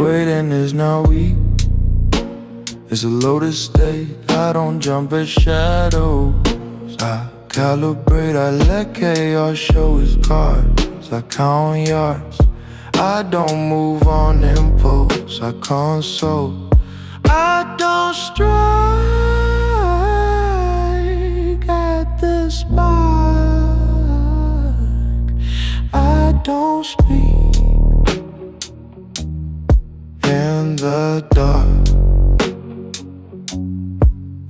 Waiting is not weak, it's a loaded state. I don't jump at shadows, I calibrate, I let chaos show its cards. I count yards, I don't move on impulse, I console. I don't strike at the spark, I don't speak in the dark.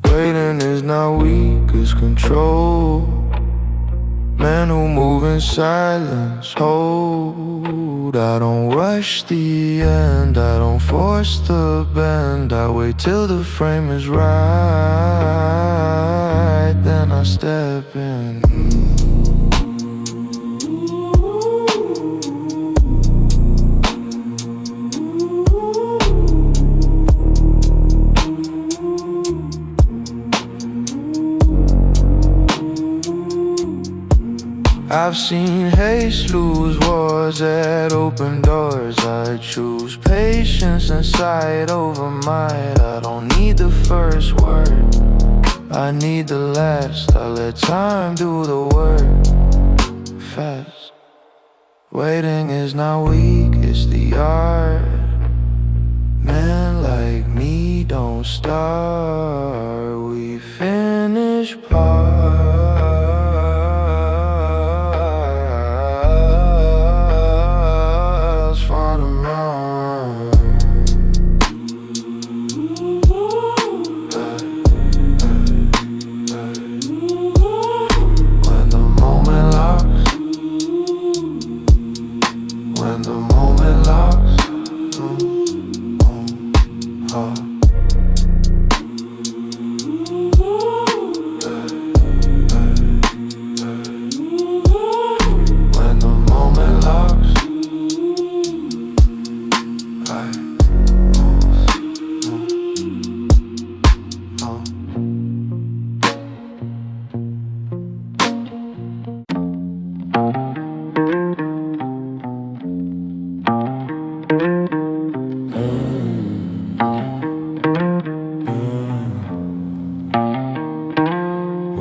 Waiting is not weak, it's control. Men who move in silence hold. I don't rush the end, I don't force the bend. I wait till the frame is right, then I step in. I've seen haste lose wars at open doors. I choose patience and sight over might. I don't need the first word, I need the last. I let time do the work fast. Waiting is not weak, it's the art. Men like me don't start, we finish part.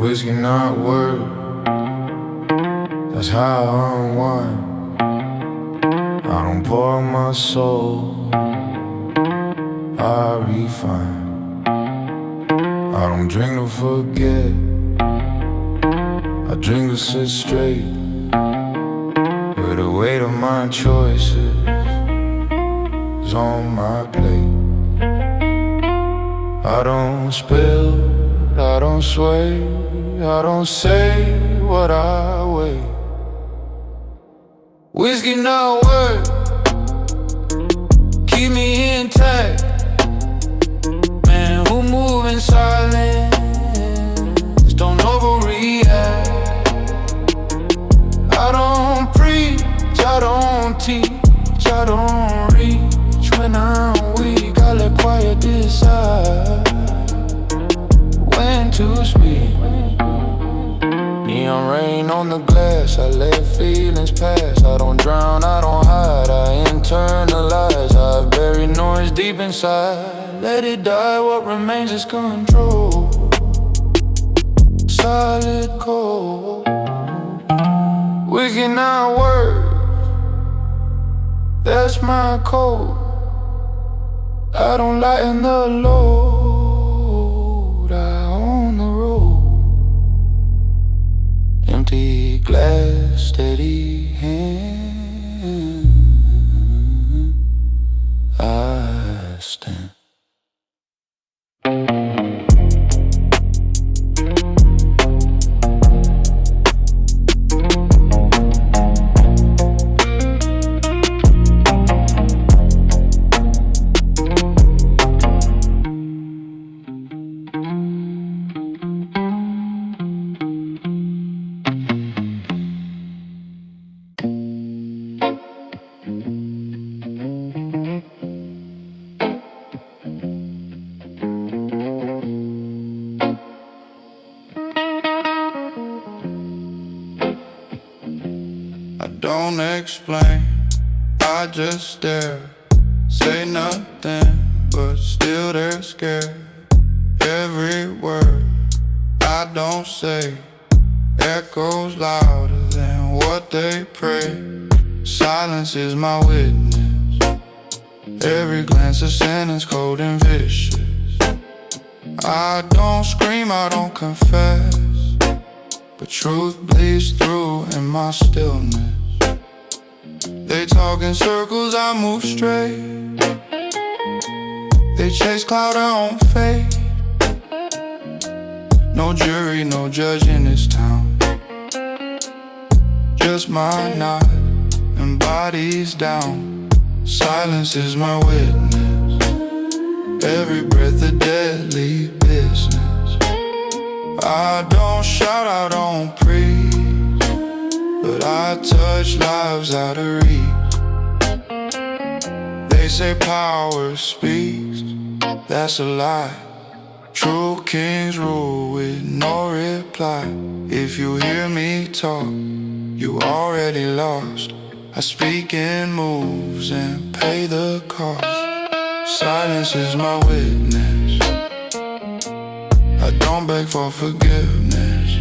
Whiskey not word, that's how I unwind. I don't pour my soul, I refine. I don't drink to forget, I drink to sit straight with the weight of my choices is on my plate. I don't spill, I don't sway, I don't say what I weigh. Whiskey not word, keep me intact. Man who move in silence, don't overreact. I don't preach, I don't teach, I don't reach. When I'm weak, I let quiet decide when to speak. Neon rain on the glass, I let feelings pass. I don't drown, I don't hide, I internalize. I've buried noise deep inside, let it die, what remains is control. Solid cold, wicked not word, that's my code. I don't lighten the load, I own the road. Empty glass, steady hand, I stand. Don't explain, I just stare. say nothing, but still they're scared. Every word I don't say echoes louder than what they pray. Silence is my witness. Every glance a sentence cold and vicious. I don't scream, I don't confess, but truth bleeds through in my stillness. They talk in circles, I move straight. They chase cloud, I won't fade. No jury, no judge in this town. Just my nod and bodies down. Silence is my witness. Every breath a deadly business. I don't shout, I don't preach, but I touch lives out of reach. They say power speaks, that's a lie. True kings rule with no reply. If you hear me talk, you already lost. I speak in moves and pay the cost. Silence is my witness. I don't beg for forgiveness.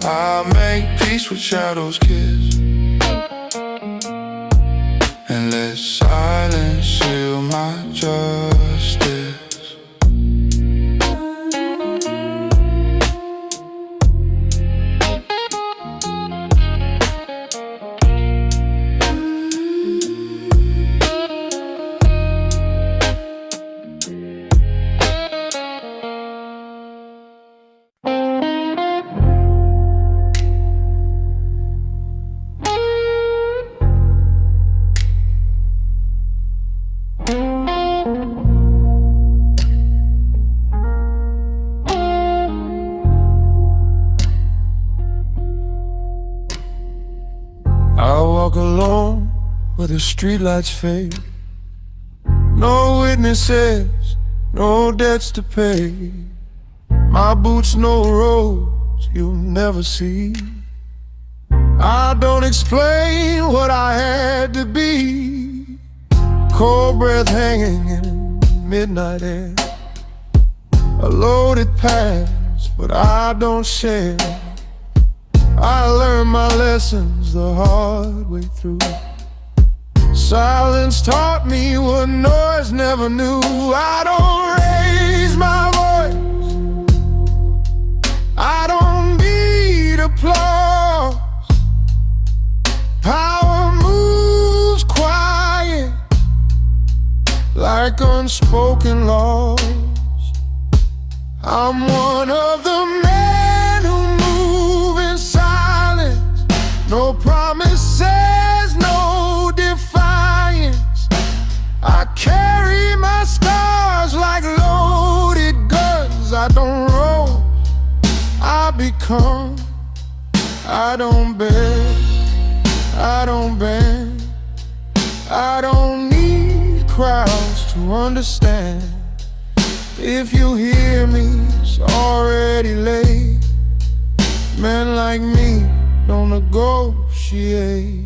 I make peace with shadows kiss, and let silence seal my justice. I walk alone where the streetlights fade. No witnesses, no debts to pay. My boots, no roads you'll never see. I don't explain what I had to be. Cold breath hanging in midnight air. A loaded past, but I don't share. I learned my lessons the hard way through. Silence taught me what noise never knew. I don't raise my voice, I don't need applause. Power moves quiet like unspoken laws. I'm one of the men who move in silence. No promises, no defiance. I carry my scars like loaded guns. I don't roll, I become. I don't beg, I don't bend. I don't need crowds to understand. If you hear me, it's already late. Men like me don't negotiate.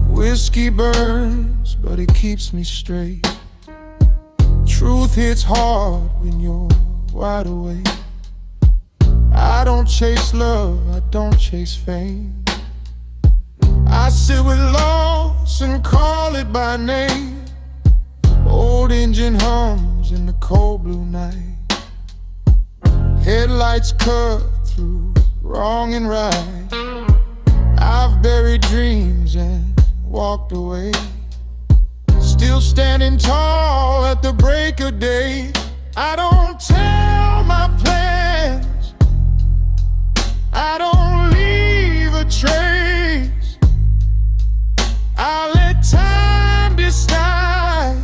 Whiskey burns, but it keeps me straight. Truth hits hard when you're wide awake. I don't chase love, I don't chase fame. I sit with loss and call it by name. Old engine hums in the cold blue night. Headlights cut through wrong and right. I've buried dreams and walked away. Still standing tall at the break of day. I don't tell my plans, I don't leave a trace. I let time decide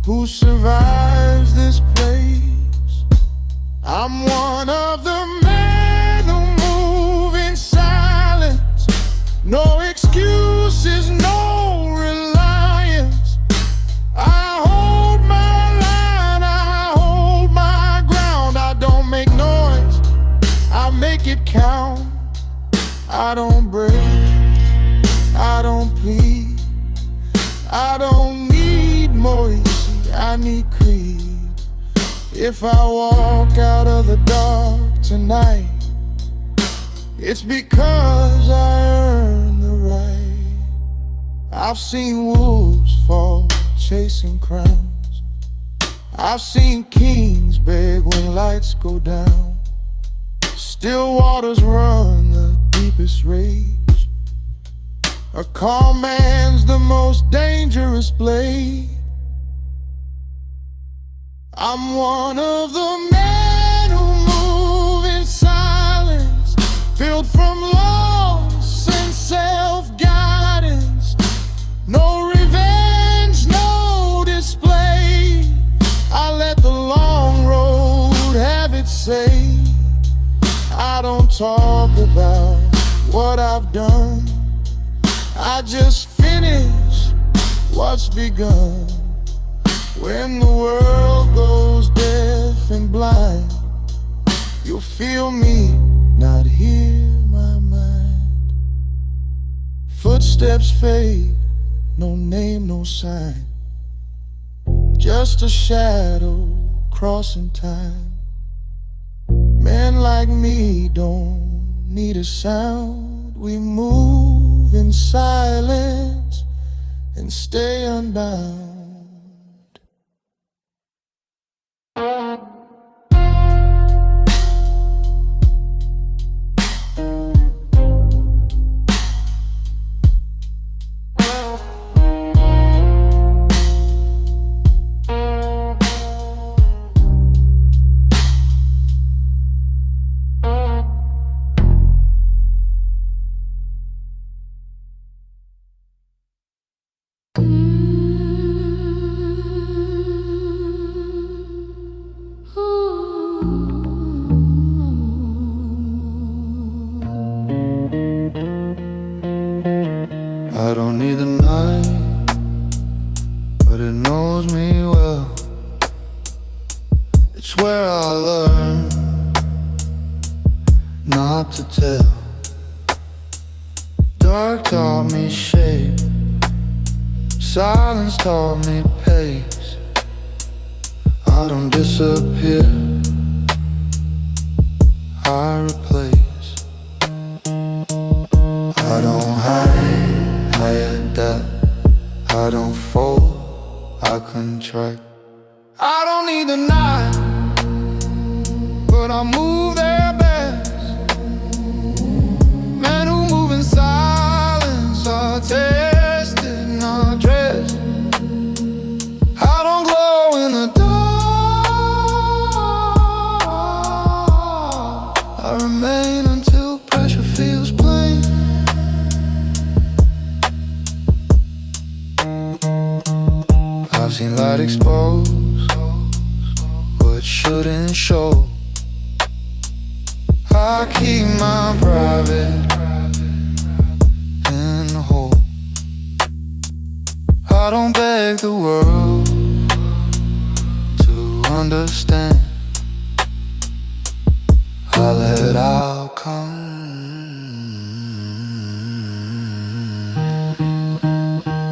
who survives this place. I'm one of the men who move in silence. I don't break, I don't plead, I don't need more, you see, I need creed. If I walk out of the dark tonight, it's because I earned the right. I've seen wolves fall chasing crowns, I've seen kings beg when lights go down. Still waters run the deepest rage. A calm man's the most dangerous blade. I'm one of the men who move in silence, built from loss and self-guidance. No revenge, no display. I let the long road have its say. I don't talk about what I've done, I just finish what's begun. When the world goes deaf and blind, you'll feel me not hear my mind. Footsteps fade, no name, no sign, just a shadow crossing time. Men like me don't need a sound. We move in silence and stay unbound. I don't need the night, but it knows me well. It's where I learn not to tell. Dark taught me shape, silence taught me pace. I don't disappear, I replace. I don't hide, I adapt. I don't fold, I contract. I don't need the night, but I move their best. Men who move in silence are tested, not dressed. I don't glow in the dark, I remain until pressure feels plain. I've seen light expose what shouldn't show. I keep my private in the hole. I don't beg the world to understand. I let outcome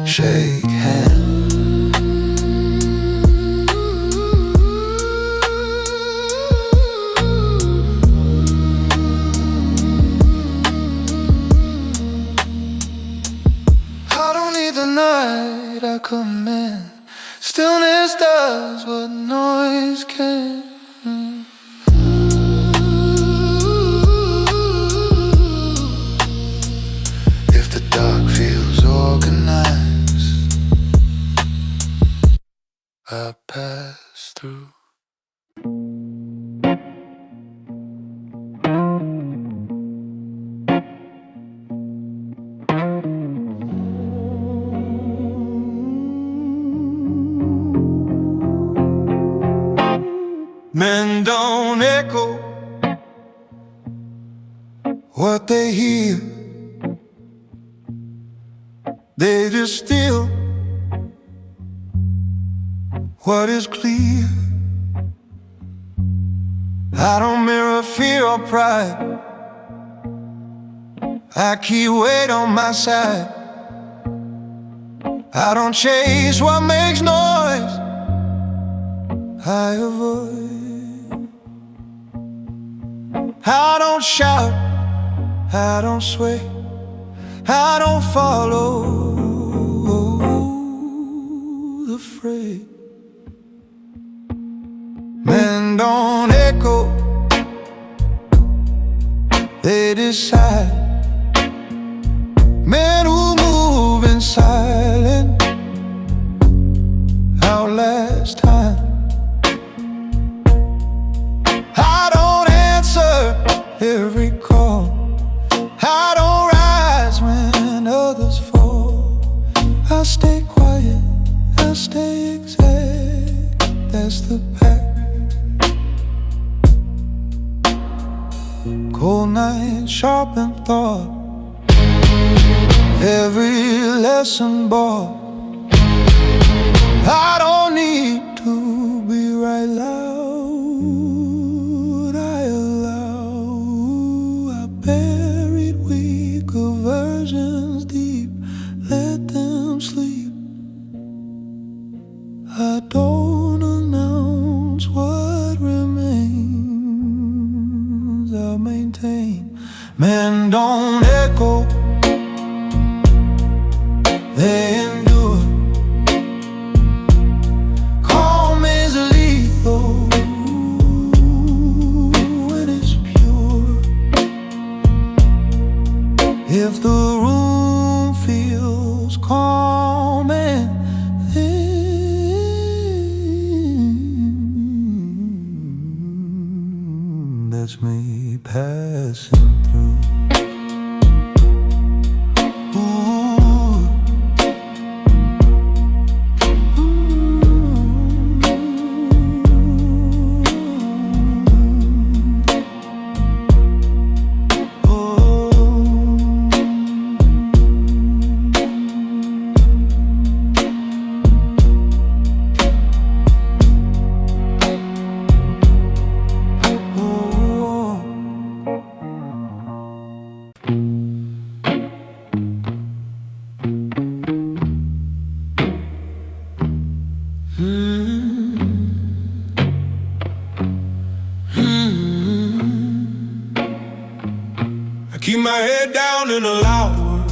shake hands. The night I come in, stillness does what noise can. If the dark feels organized, I pass through. Men don't echo what they hear, they distill what is clear. I don't mirror fear or pride, I keep weight on my side. I don't chase what makes noise. I avoid. I don't shout, I don't sway, I don't follow the fray. Men don't echo, they decide. Men who move in silence outlast time. I don't answer every call. I don't rise when others fall. I stay quiet, I stay exact. That's the pact. Cold night, sharpened thought. Every lesson bought. I don't need to be right loud. I allow. I buried weak aversions deep. Let them sleep. I don't announce what remains. I maintain. Men don't echo, they endure. Calm is lethal when it's pure. If the room feels calm and thin, that's me passing through. Keep my head down in a loud world,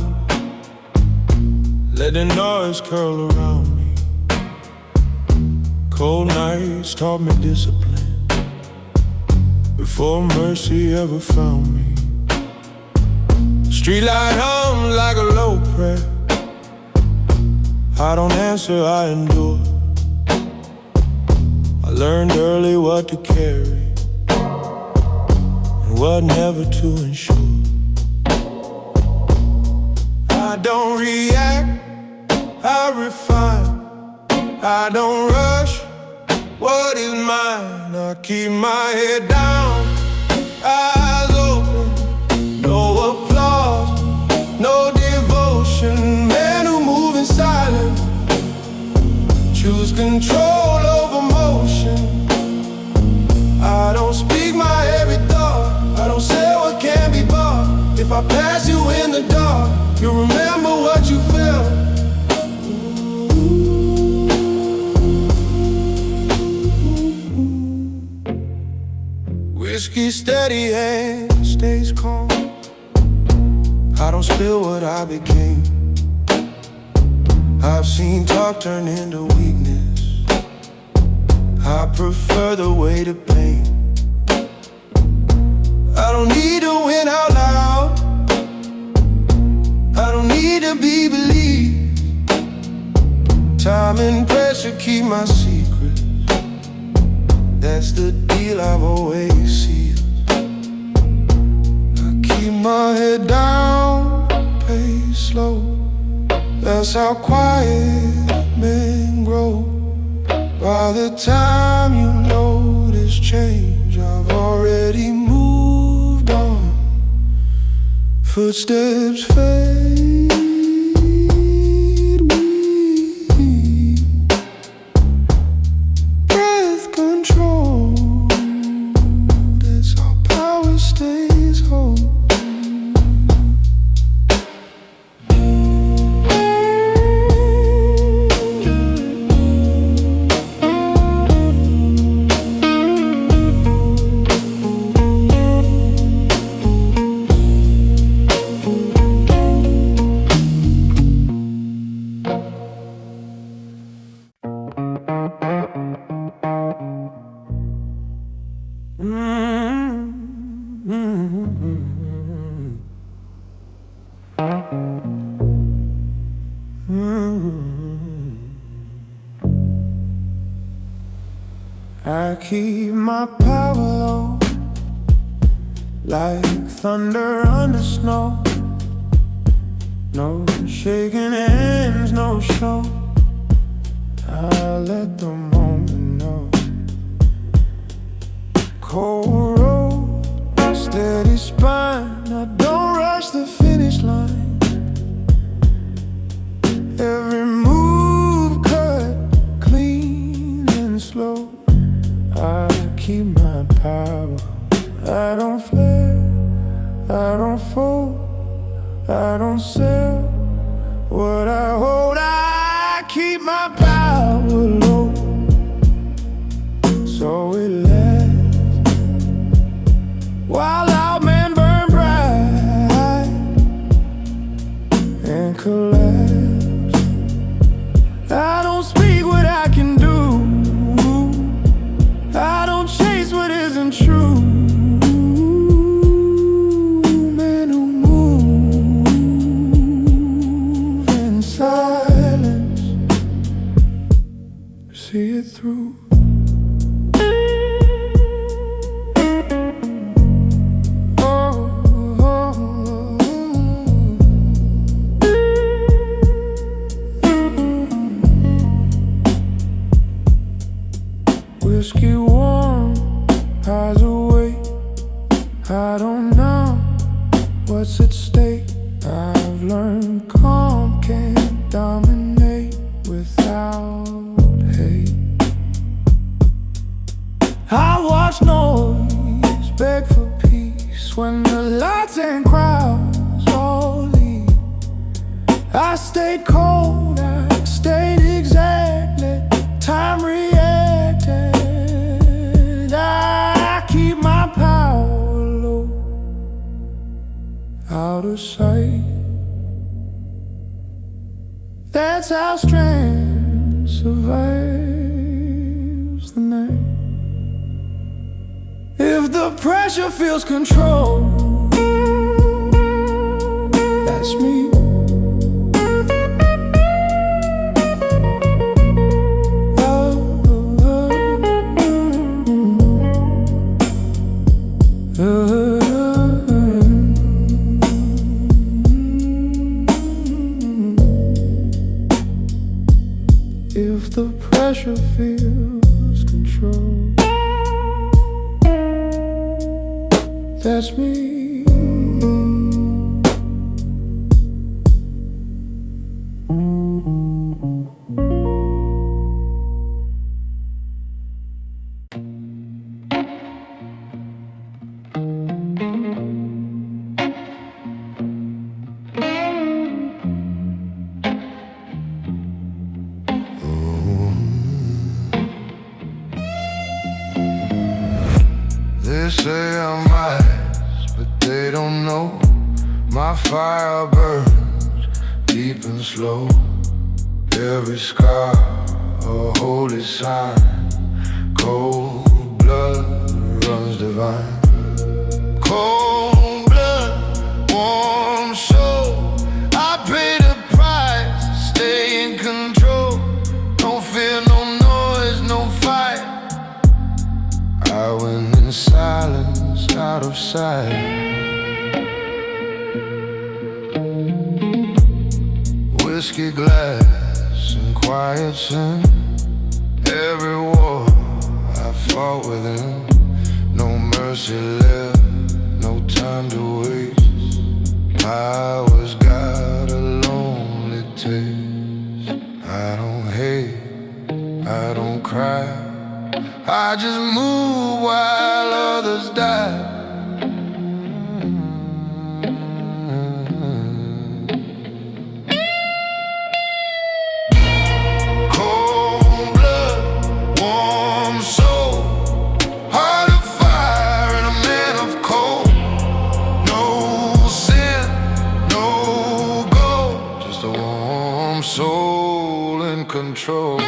let the noise curl around me. Cold nights taught me discipline before mercy ever found me. Streetlight hums like a low prayer. I don't answer, I endure. I learned early what to carry and what never to ensure. I don't react, I refine. I don't rush what is mine. I keep my head down, eyes open. No applause, no devotion. Men who move in silence choose control over motion. I don't speak my every thought. I don't say what can be bought. If I pass you in the dark, you remember what you felt. Whiskey steady and stays calm. I don't spill what I became. I've seen talk turn into weakness. I prefer the way to pain. I don't need to win out loud. I don't need to be believed. Time and pressure keep my secrets. That's the deal I've always sealed. I keep my head down, pace slow. That's how quiet men grow. By the time you notice change, I've already moved on. Footsteps fade, weak. Breath control, that's how power stays home. I keep my power low, like thunder under snow. No shaking hands, no show. I let the moment know. Cold road, steady spine. I don't rush the finish line. Every move cut clean and slow. I keep my power. I don't flare, I don't fold, I don't sell what I hold. I keep my power low, so it lasts while out men burn bright and collapse. I don't speak what I can do. I don't chase what isn't true. Men who move in silence see it through. Whiskey warm, eyes awake. I don't know what's at stake. I've learned calm can't dominate without hate. I watch noise beg for peace when the lights and crowds all leave. I stayed cold, I stayed exact, let time reacted. I keep my power low, out of sight. That's how strength survives the night. If the pressure feels control, that's me. If the pressure feels control, that's me. They say I'm wise, but they don't know. My fire burns deep and slow. Every scar a holy sign. Cold blood runs divine. Cold blood, warm soul. I paid a price to stay in control. No fear, no noise, no fight. I went in silence, out of sight. Whiskey glass and quiet sin. Every war I fought within. No mercy left, no time to waste. Power's got a lonely taste. I don't hate, I don't cry. I just move while others die. Cold blood, warm soul. Heart of fire and a man of cold. No sin, no gold. Just a warm soul in control.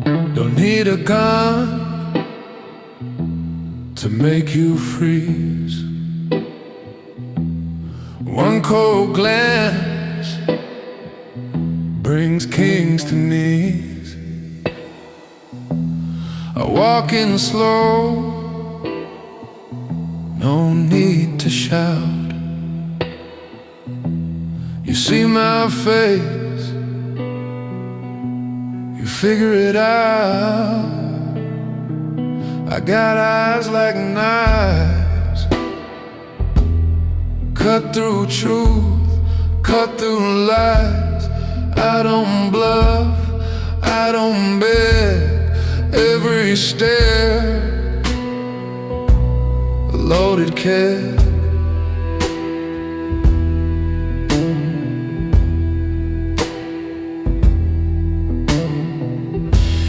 Don't need a gun to make you freeze. One cold glance brings kings to knees. I walk in slow, no need to shout. You see my face, you figure it out. I got eyes like knives, cut through truth, cut through lies. I don't bluff, I don't beg. Every stare, a loaded keg.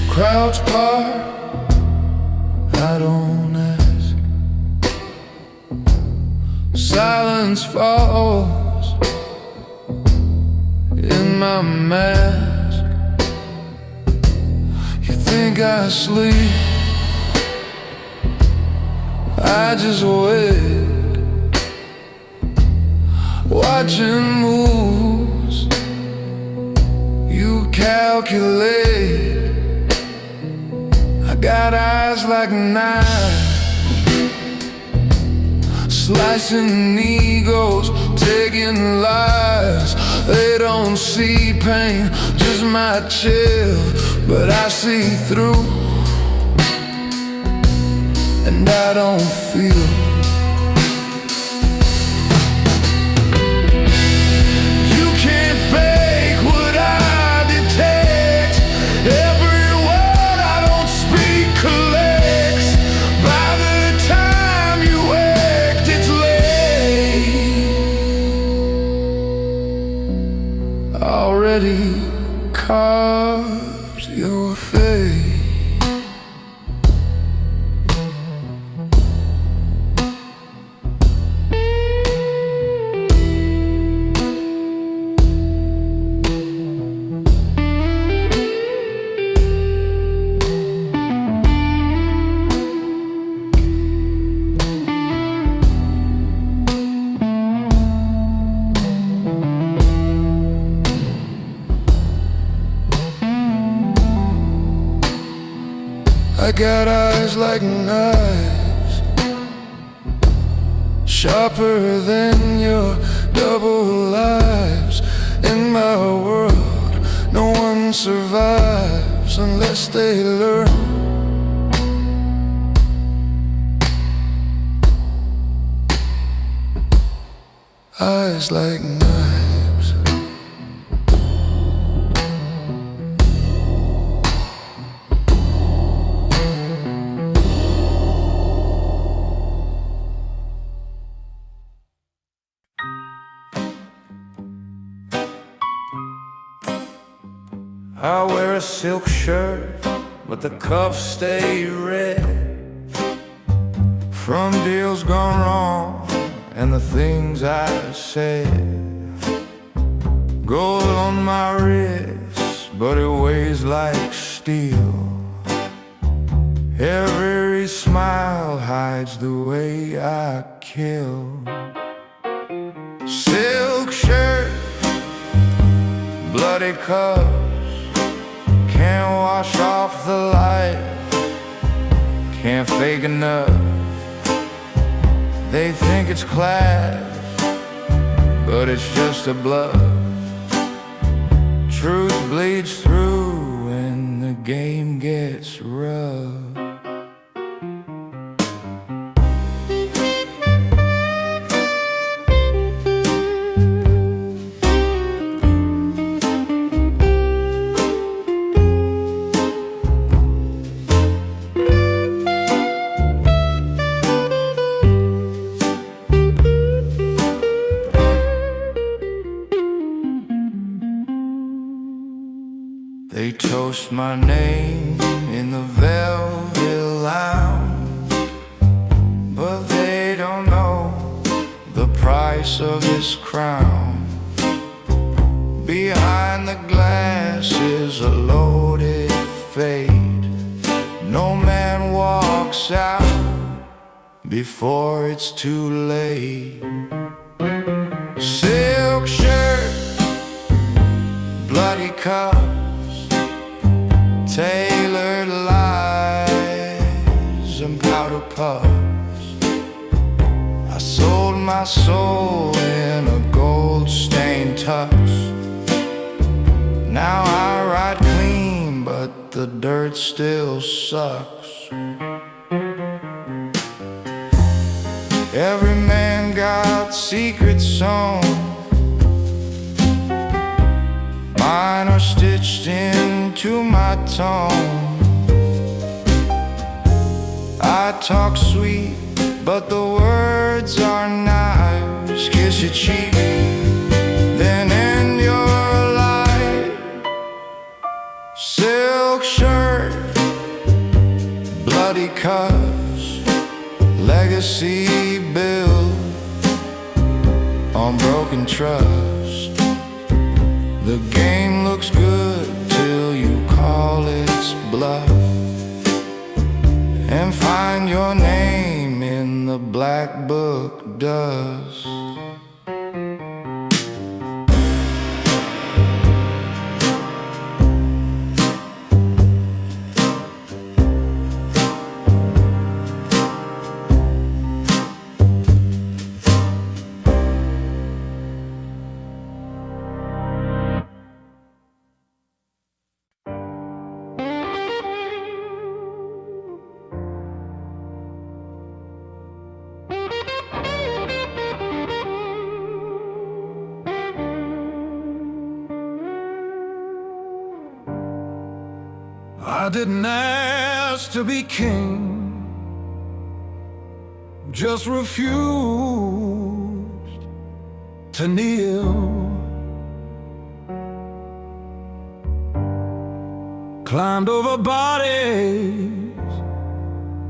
Crowds part, I don't ask. Silence falls in my mask. You think I sleep, I just wait, watching moves you calculate. I got eyes like knives, slicing egos, taking lives. They don't see pain, just my chill, but I see through, and I don't feel. You can't fake what I detect. Every word I don't speak collects. By the time you act, it's late. Already carved your face. I got eyes like knives, sharper than your double lives. In my world, no one survives unless they learn. Eyes like knives. I wear a silk shirt, but the cuffs stay red. From deals gone wrong and the things I said. Gold on my wrist, but it weighs like steel. Every smile hides the way I kill. Silk shirt, bloody cuffs, can't wash off the light, can't fake enough. They think it's class, but it's just a bluff. Truth bleeds through when the game gets rough. They toast my name in the velvet lounge, but they don't know the price of this crown. Behind the glass is a loaded fate. No man walks out before it's too late. Silk shirt, bloody cuffs, tailored lies and powder puffs. I sold my soul in a gold-stained tux. Now I ride clean, but the dirt still sucks. Every man got secret songs. Mine are stitched into my tone. I talk sweet, but the words are knives. Kiss your cheek, then end your life. Silk shirt, bloody cuffs, legacy built on broken trust. The game looks good till you call its bluff and find your name in the black book dust. I didn't ask to be king, just refused to kneel. Climbed over bodies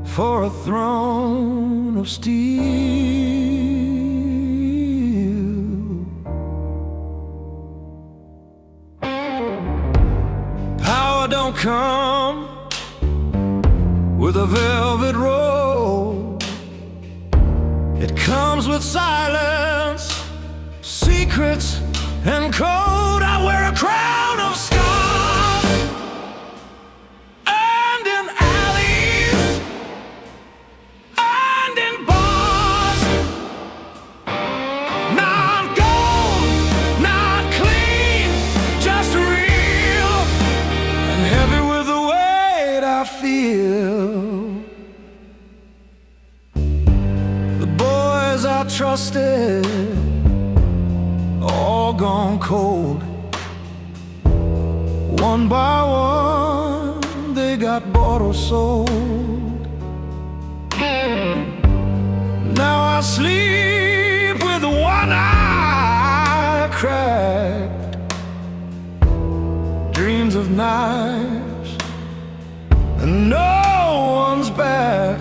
for a throne of steel. Power don't come with a velvet robe. It comes with silence, secrets, and code. I wear a crown of scars, and in alleys, and in bars. Not gold, not clean, just real, and heavy with the weight I feel. The boys I trusted, all gone cold. One by one, they got bought or sold. Now I sleep with one eye cracked. Dreams of knives, and no one's back.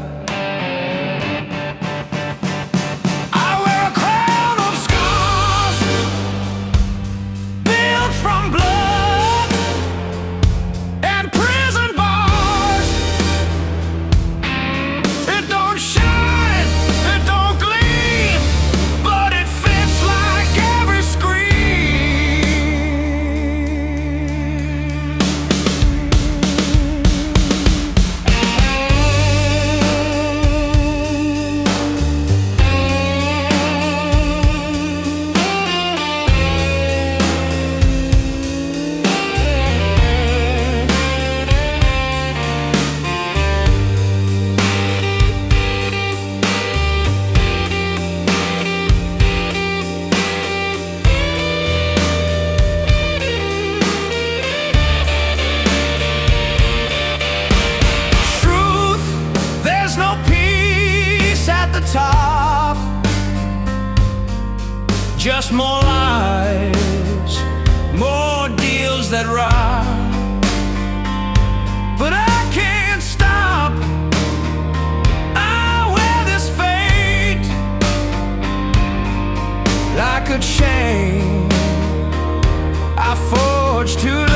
Top, just more lies, more deals that rob. But I can't stop. I wear this fate like a chain I forged too late.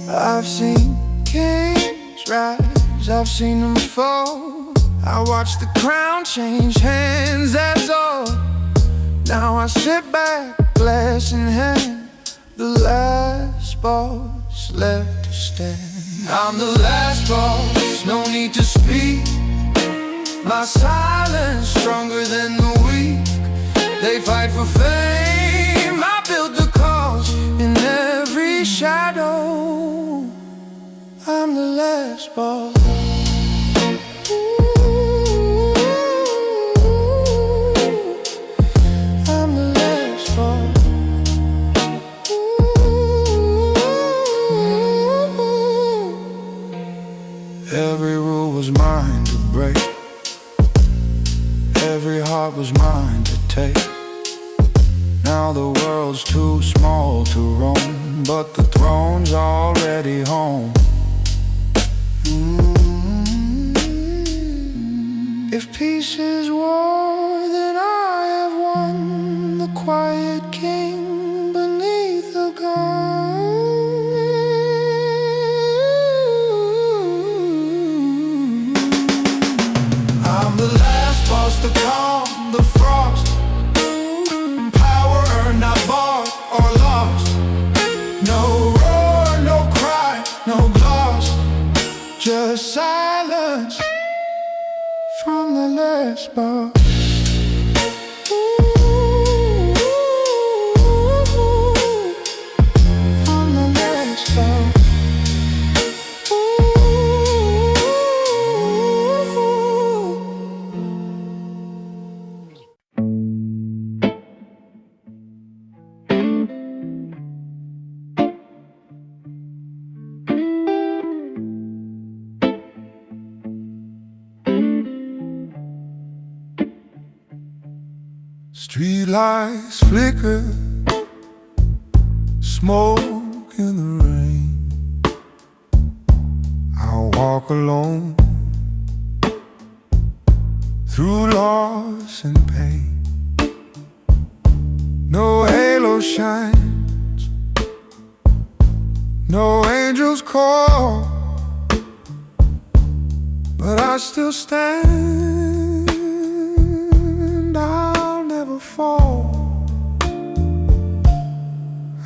I've seen kings rise, I've seen them fall. I watched the crown change hands, that's all. Now I sit back, glass in hand, the last boss left to stand. I'm the last boss, no need to speak. My silence stronger than the weak. They fight for fame, I build the cause in every shadow. I'm the last boss. I'm the last boss. Every rule was mine to break. Every heart was mine to take. Now the world's too small to roam, but the throne's already home. If peace is war, then I have won. The quiet king beneath the gun. I'm the last boss to calm the frost. Power earned, not bought or lost. No roar, no cry, no gloss. Just silence from the last boss. From the last boss. Street lights flicker, smoke in the rain. I'll walk alone through loss and pain. No halo shines, no angels call, but I still stand. I'll never fall.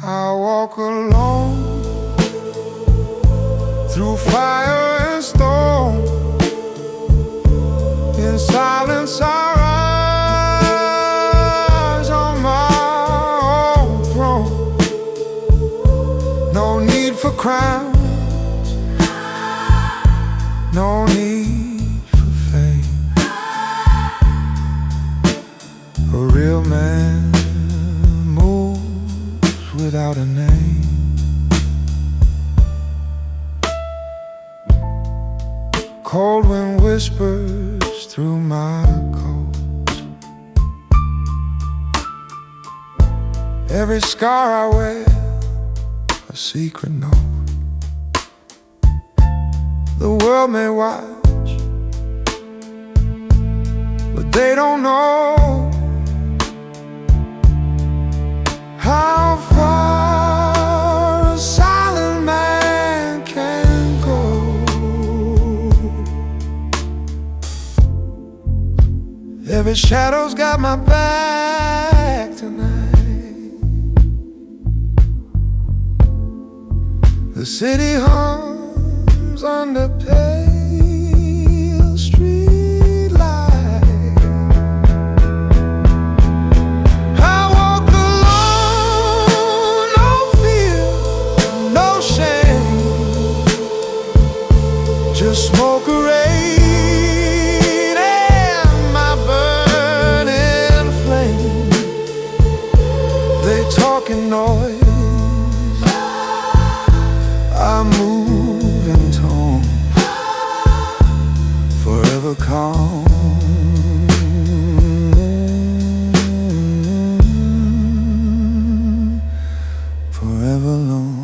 I walk alone through fire and storm. In silence I rise on my own throne. No need for crowns, no need for fame. A real man moves without a name. Cold wind whispers through my coat. Every scar I wear, a secret note. The world may watch, but they don't know how far a silent man can go. Every shadow's got my back tonight. The city hums under pale street light. I walk alone, no fear, no shame. Just smoke a rain and my burning flame. They talk in noise, I move in tone, forever calm, forever alone.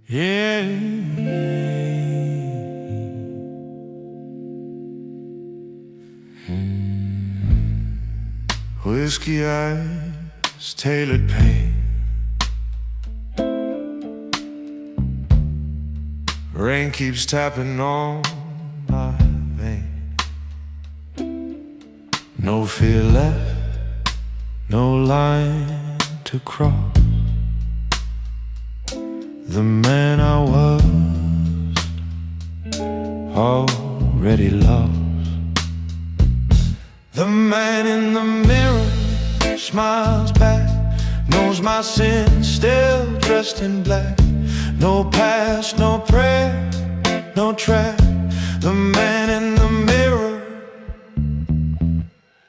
Yeah. Whiskey eyes, tailored pain, rain keeps tapping on my vein. No fear left, no line to cross. The man I was already lost. The man in the mirror smiles back, knows my sin, still dressed in black. No past, no prayer, no track. The man in the mirror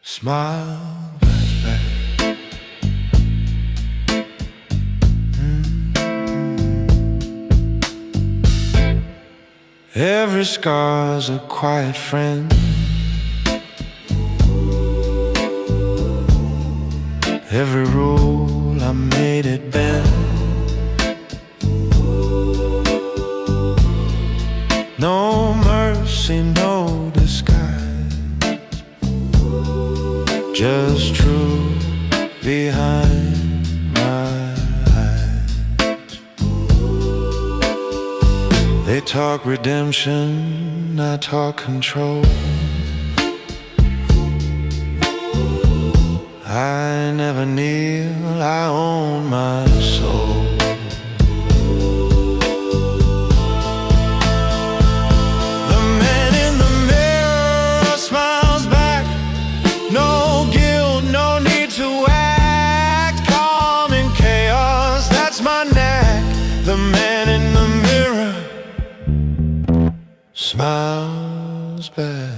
smiles back. Every scar's a quiet friend. Every rule I made it bend. No mercy, no disguise, just truth behind my eyes. They talk redemption, I talk control. I never kneel, I own my soul. The man in the mirror smiles back. No guilt, no need to act. Calm in chaos, that's my knack. The man in the mirror smiles back.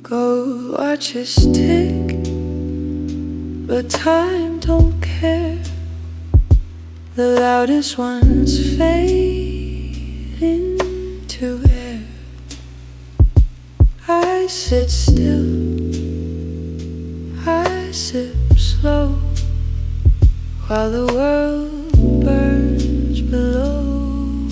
Go watch it tick, but time don't care. The loudest ones fade into air. I sit still, I sip slow, while the world burns below.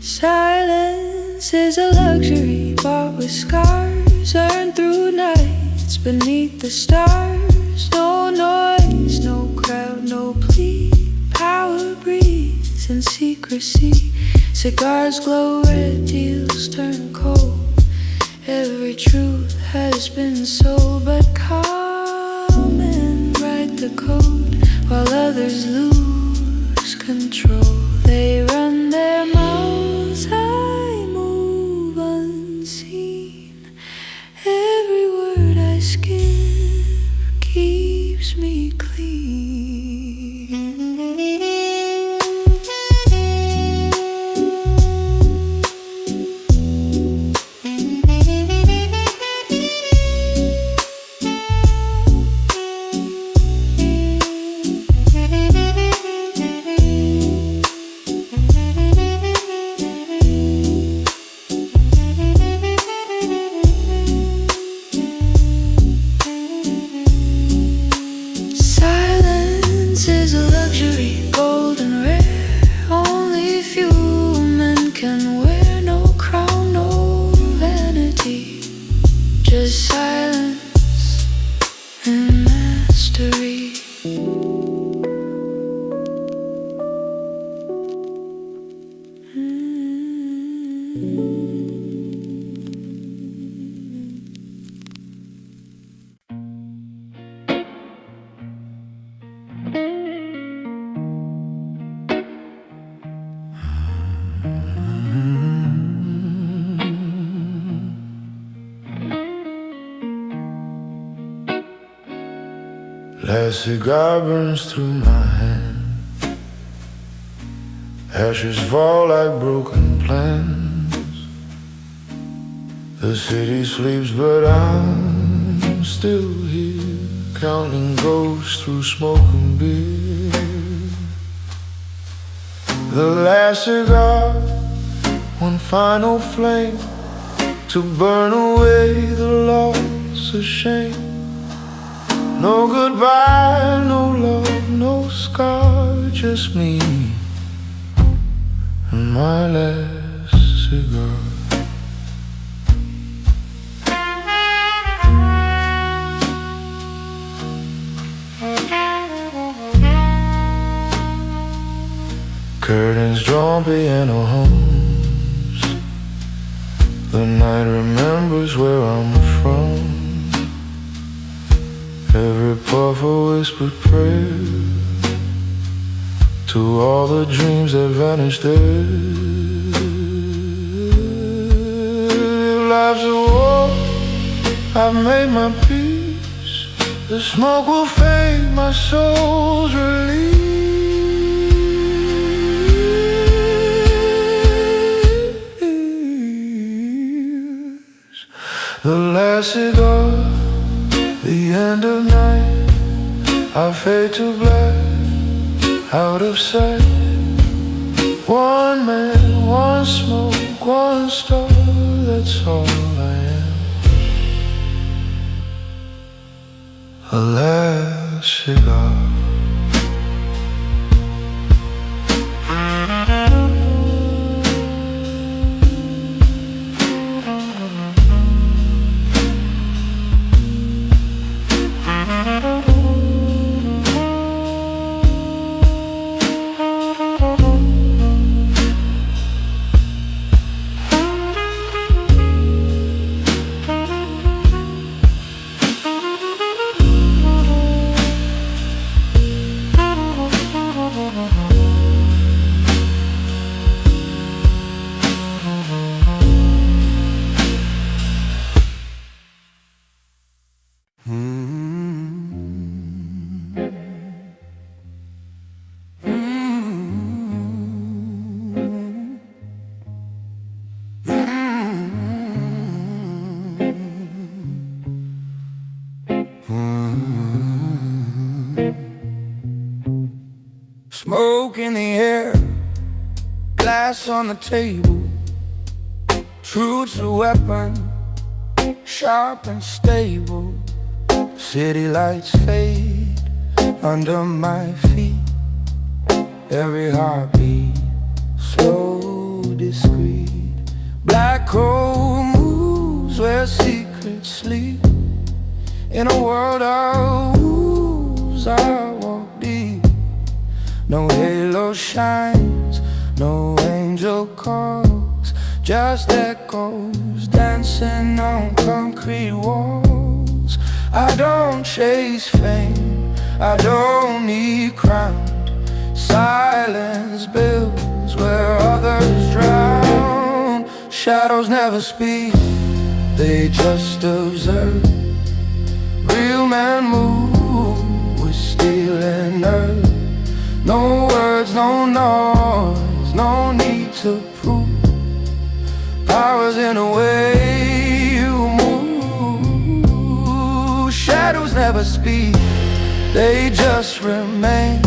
Silence is a luxury bought with scars, earned through nights beneath the stars. No noise, no crowd, no plea. Power breathes in secrecy. Cigars glow red, deals turn cold. Every truth has been sold, but calm and write the code while others lose control. They run their mouths, I move unseen. Every word I skip keeps me clean. Last cigar burns through my hand. Ashes fall like broken plans. The city sleeps but I'm still here, counting ghosts through smoke and beer. The last cigar, one final flame to burn away the loss of shame. No goodbye, no love, no scar, just me and my last cigar. Curtains drawn, piano hums. The night remembers where I'm from. Every puff a whispered prayer to all the dreams that vanished there. Life's a war, I've made my peace. The smoke will fade, my soul's release. The last cigar, the end of night, I fade to black, out of sight. One man, one smoke, one star, that's all I am. A last cigar. Smoke in the air, glass on the table. Truth's a weapon, sharp and stable. City lights fade under my feet. Every heartbeat slow, discreet. Black hole moves where secrets sleep. In a world of wolves I walk deep. No halo shines, no angel calls, just echoes dancing on concrete walls. I don't chase fame, I don't need crown. Silence builds where others drown. Shadows never speak, they just observe. Real men move with steel and earth. No words, no noise, no need to prove. Power's in the way you move. Shadows never speak, they just remain.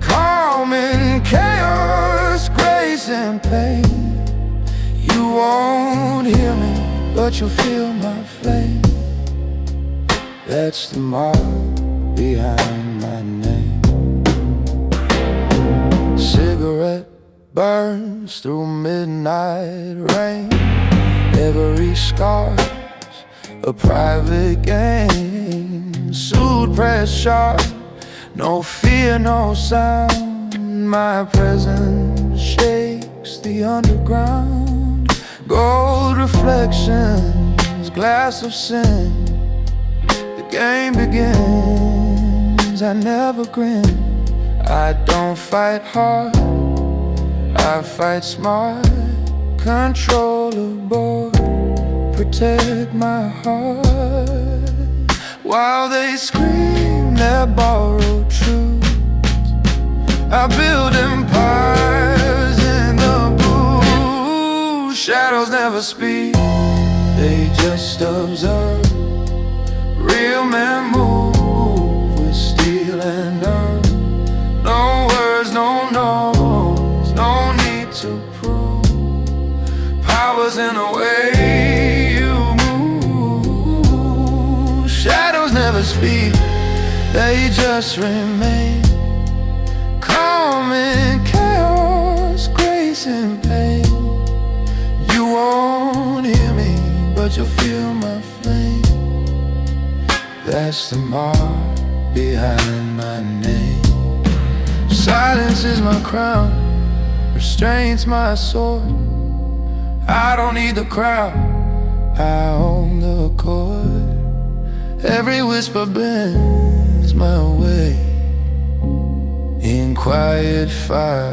Calm in chaos, grace in pain. You won't hear me, but you'll feel my flame. That's the mark behind my name. Cigarette burns through midnight rain. Every scar's a private game. Suit pressed sharp, no fear, no sound. My presence shakes the underground. Gold reflections, glass of sin. The game begins, I never grin. I don't fight hard, I fight smart. Control the board, protect my heart. While they scream their borrowed truth. I build empires in the blue. Shadows never speak, they just observe. Real men move with steel and earth. No words, no no's, no need to prove. Power's in the way you move. Shadows never speak, they just remain. Calm in chaos, grace in pain. You won't hear me, but you'll feel my flame. That's the mark behind my name. Silence is my crown, restraint's my sword. I don't need the crowd, I own the chord. Every whisper bends my way. In quiet fire,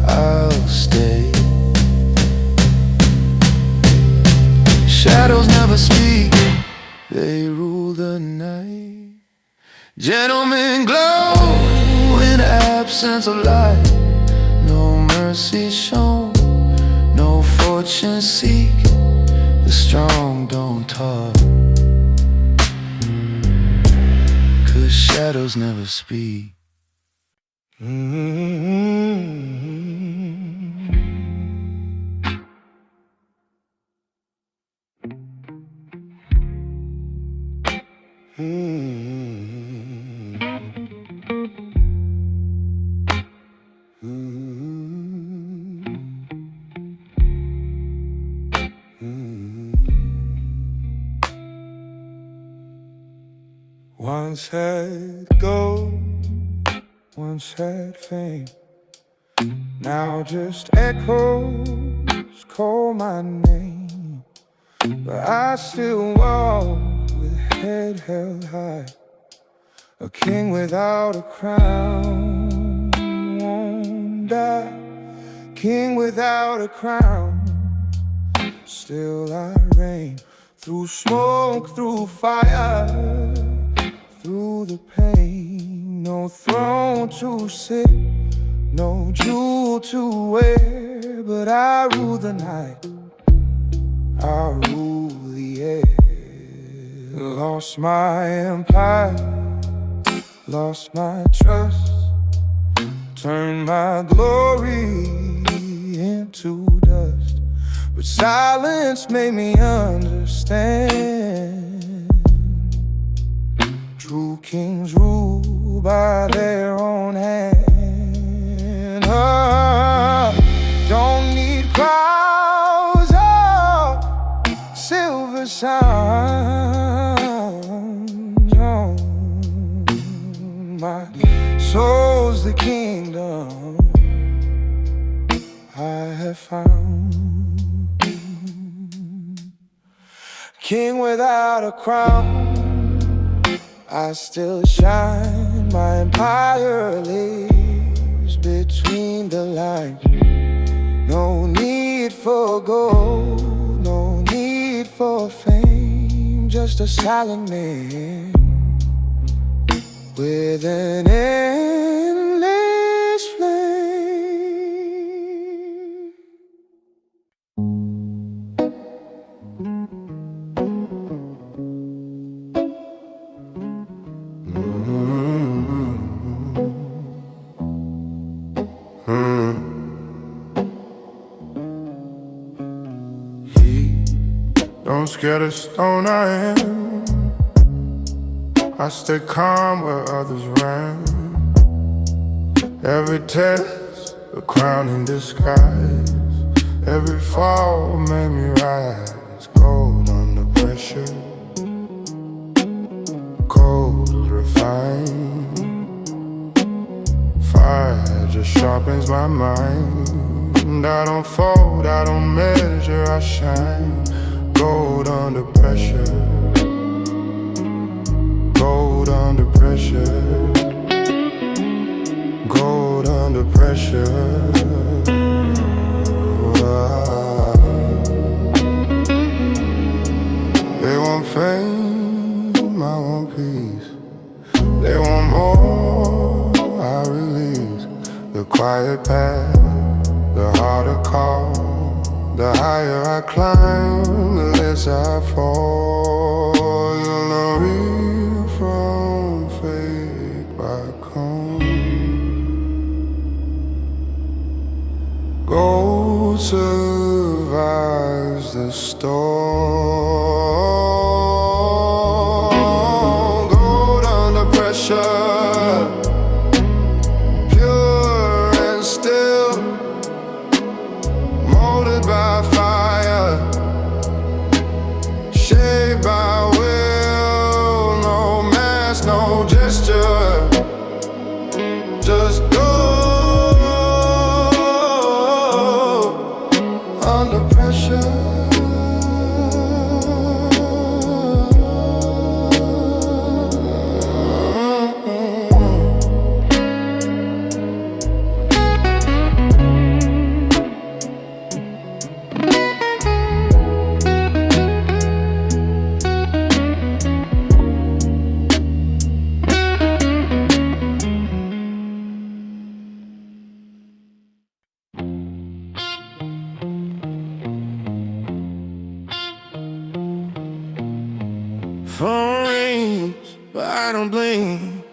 I'll stay. Shadows never speak, they rule the night. Gentlemen glow in absence of light. No mercy shown, no fortune seek. The strong don't talk, 'cause shadows never speak. Once had gold, once had fame. Now just echoes call my name. But I still walk with head held high. A king without a crown won't die. King without a crown, still I reign. Through smoke, through fire, through the pain. No throne to sit, no jewel to wear, but I rule the night, I rule the air. Lost my empire, lost my trust, turned my glory into dust. But silence made me understand. True kings rule by their own hand. Don't need crowds or silver sounds. My soul's the kingdom I have found. King without a crown, I still shine. My empire lives between the lines. No need for gold, no need for fame. Just a silent man with an endless flame. Don't scare the stone I am. I stay calm where others ran. Every test, a crown in disguise. Every fall made me rise. Gold under pressure, cold refined. Fire just sharpens my mind. I don't fold, I don't measure, I shine. Gold under pressure, gold under pressure, gold under pressure. They want fame, I want peace. They want more, I release the quiet path, the harder call. The higher I climb, the less I fall. You'll know real from fake back home. Gold survives the storm. Gold under pressure, pure and still, molded by fire, shaped by will. No mask, no gesture, just go under pressure. Phone rings, but I don't blink.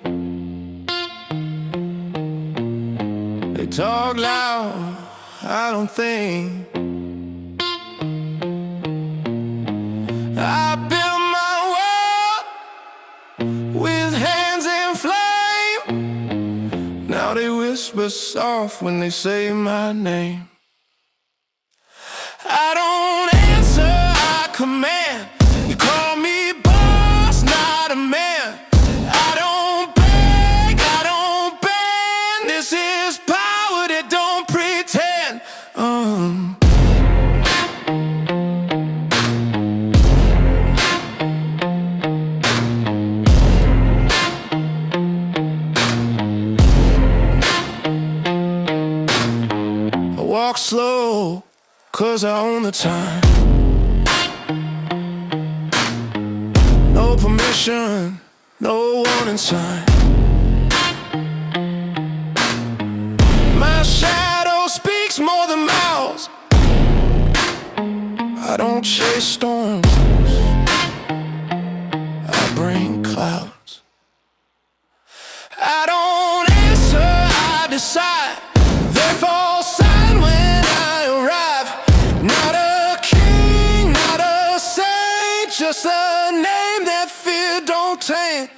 They talk loud, I don't think. I built my world with hands in flame. Now they whisper soft when they say my name. I don't answer, I command. You call me boss, not a man. I don't beg, I don't bend. This is power that don't pretend. I walk slow, 'cause I own the time. No permission, no warning sign. My shadow speaks more than mouths. I don't chase storms, I bring clouds. I don't answer, I decide. They fall silent when I arrive. Not a king, not a saint, just a name that fear don't taint.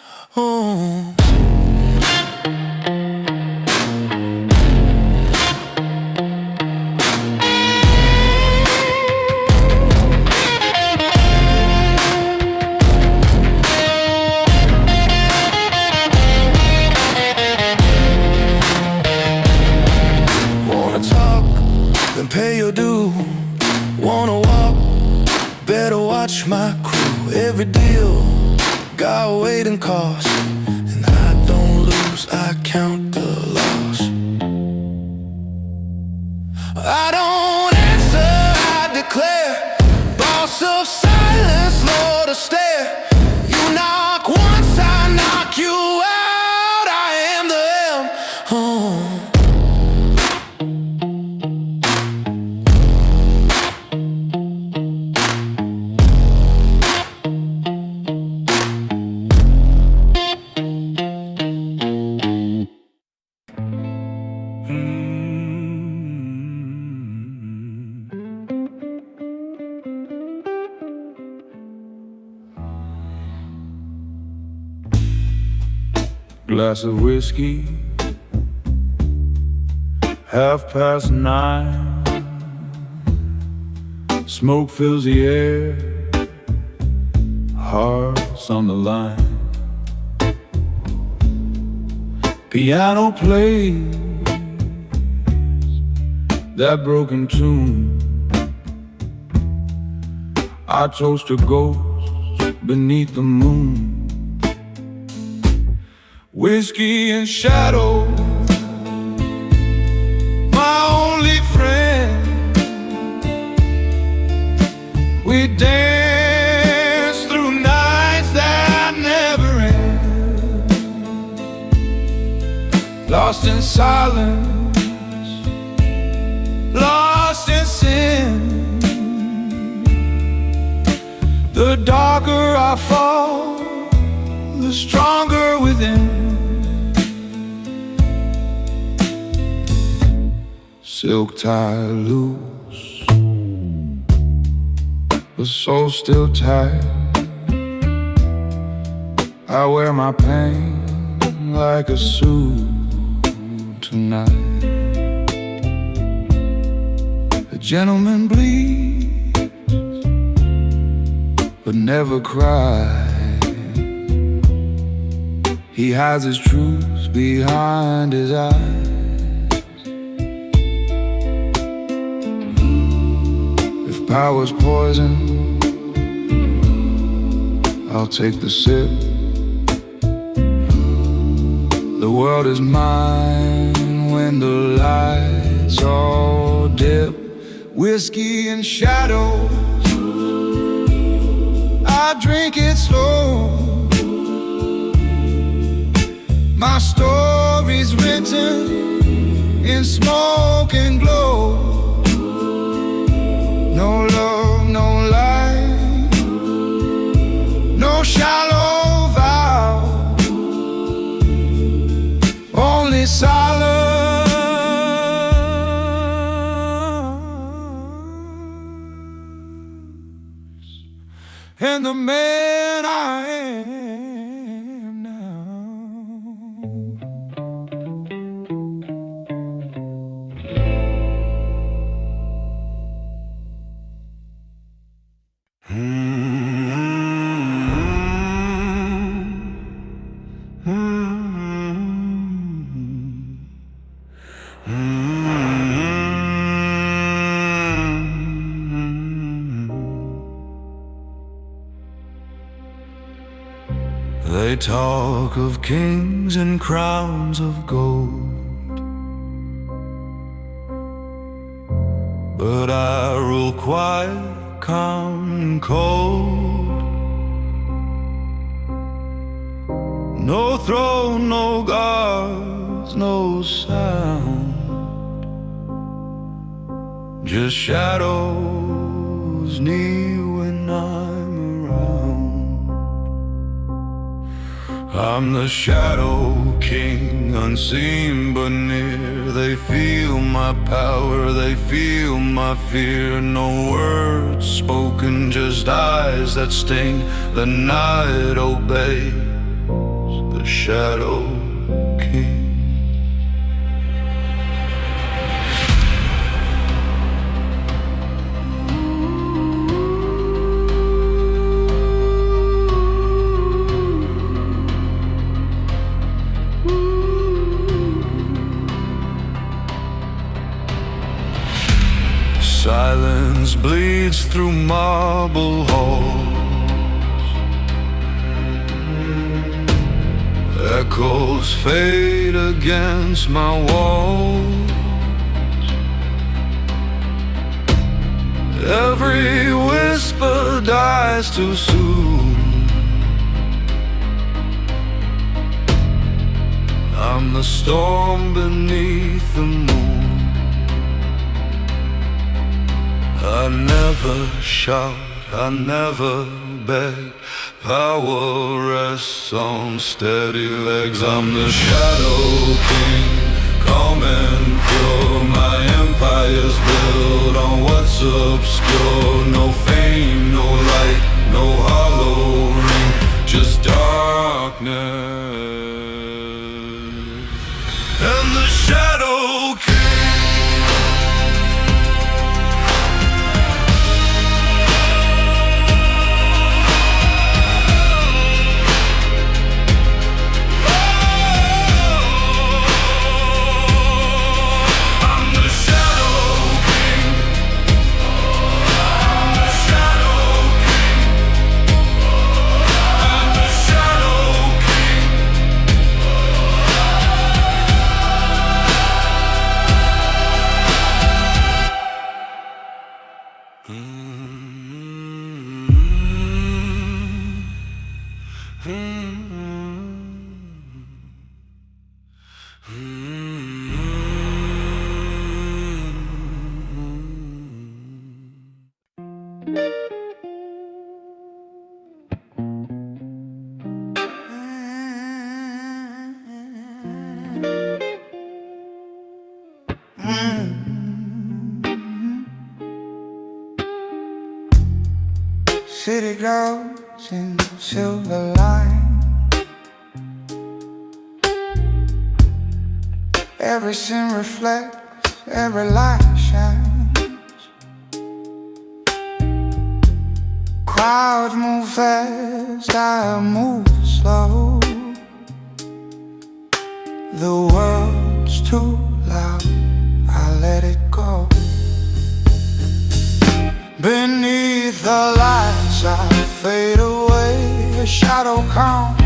Wanna talk, then pay your due. Wanna walk, better watch my crew. Every deal got a waiting cost, and I don't lose, I count the loss. I don't answer, I declare. Boss of silence, Lord of stare. You knock once, I knock you out. I am the M. Glass of whiskey, 9:30. Smoke fills the air, hearts on the line. Piano plays that broken tune. I toast a ghost beneath the moon. Whiskey and shadow, my only friend. We dance through nights that never end. lost in silence, lost in sin. The darker I fall, the stronger within. Silk tie loose, but soul still tight. I wear my pain like a suit tonight. A gentleman bleeds, but never cries. He hides his truth behind his eyes. If power's poison, I'll take the sip. The world is mine when the lights all dip. Whiskey and shadows, I drink it slow. My story's written in smoke and glow. No love, no light, no shallow vow, only silence. And the man I am now. They talk of kings and crowns of gold, but I rule quiet, calm and cold. No throne, no guards, no sound, just shadows near when I'm around. I'm the shadow king, unseen but near. They feel my power, they feel my fear. No words spoken, just eyes that sting. The night obeys the shadow king. Silence bleeds through marble halls. Echoes fade against my walls. Every whisper dies too soon. I'm the storm beneath the moon. I never shout, I never beg. Power rests on steady legs. I'm the shadow king, calm and pure. My empire's built on what's obscure. No fame, no light, no hollow ring, just darkness. And the shadow king. Mm-hmm. glows in silver line. Every sin reflects, every light shines. Crowds move fast, I move slow. The world's too loud, I let it go. Beneath the lights I fade away. A shadow comes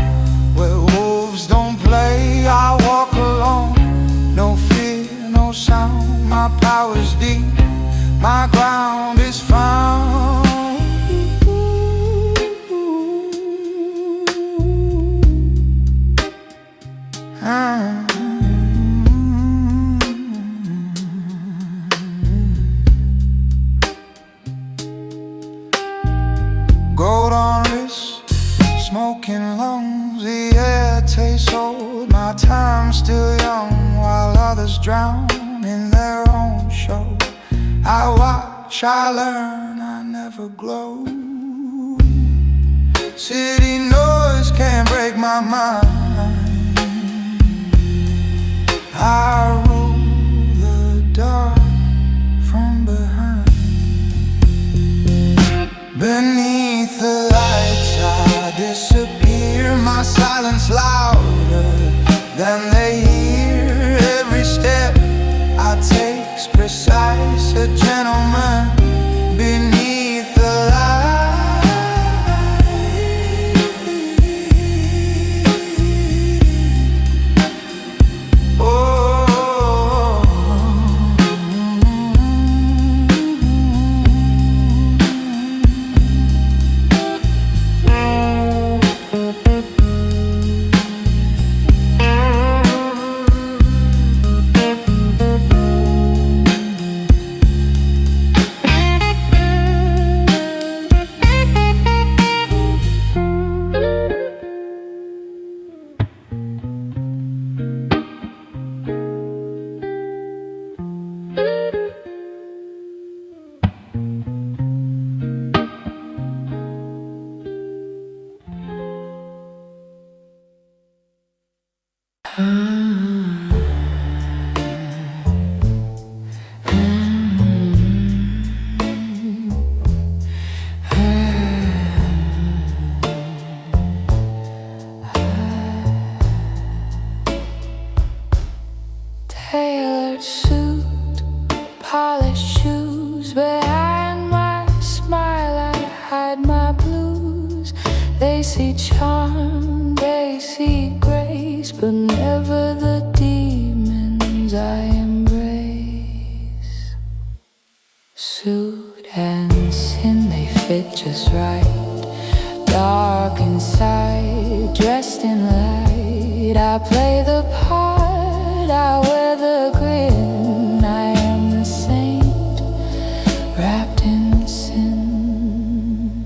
where wolves don't play. I walk alone, no fear, no sound. My power's deep, my ground is found. Gold on wrist, smoking lungs. The air tastes old, my time's still young. While others drown in their own show, I watch, I learn, I never glow. City noise can't break my mind. I rule the dark from behind. Beneath the lights I disappear. My silence louder than they hear. Every step I take's precise. A gentleman beneath the light. Tailored suit, polished shoes. Behind my smile I hide my blues. They see charm, they see grace, but never the demons I embrace. Suit and sin, they fit just right. Dark inside, dressed in light, I play the part, I wear the grin. I am the saint, wrapped in sin.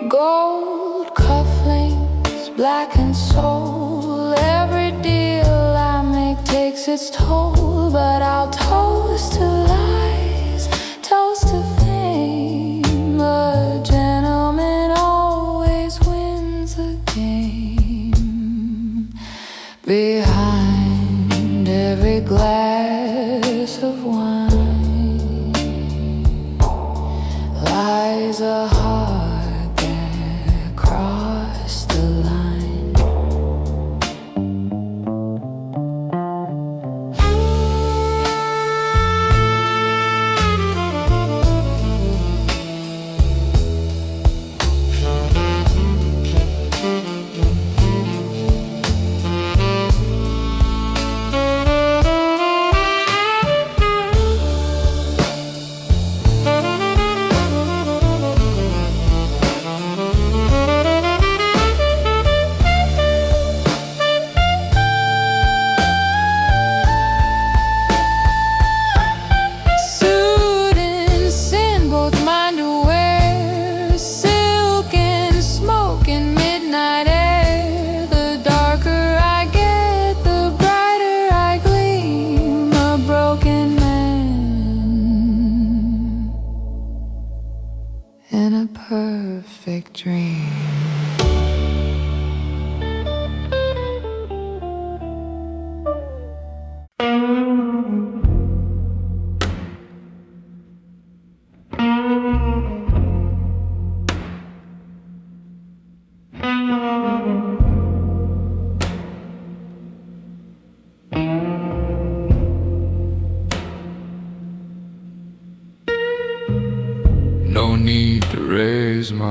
Gold cufflinks, black and soul. Every deal I make takes its toll. But I'll toast to lies, toast to fame. A gentleman always wins the game. Behind every glass of wine lies a heart that crossed the line.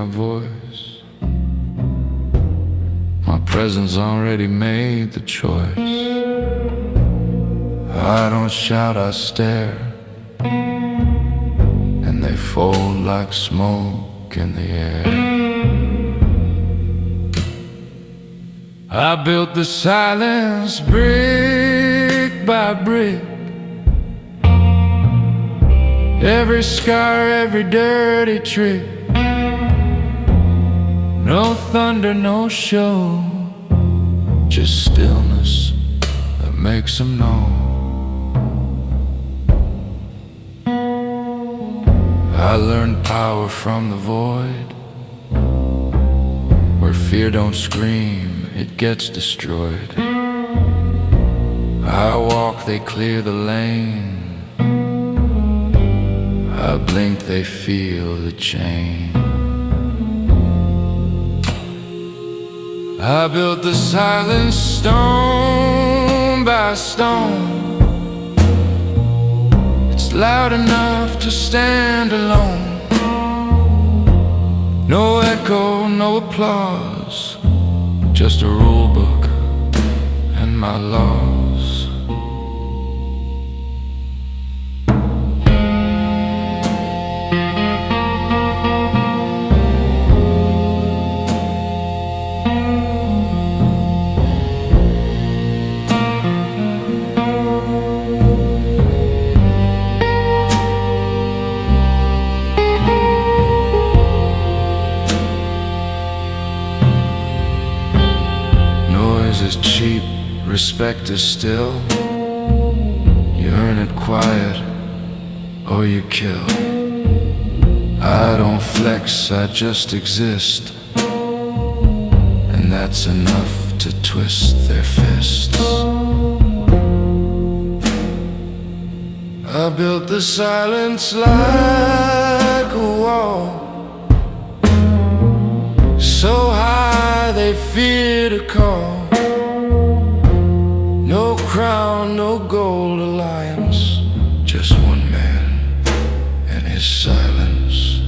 my voice. My presence already made the choice. I don't shout, I stare, and they fold like smoke in the air. I built the silence brick by brick. Every scar, every dirty trick. No thunder, no show, just stillness that makes them know. I learned power from the void. Where fear don't scream, it gets destroyed. I walk, they clear the lane. I blink, they feel the chain. I built the silence stone by stone. It's loud enough to stand alone. No echo, no applause, just a rule book and my laws. Is cheap, respect is still. You earn it quiet, or you kill. I don't flex, I just exist, and that's enough to twist their fists. I built the silence like a wall, so high they fear to call. No crown, no gold alliance, just one man and his silence.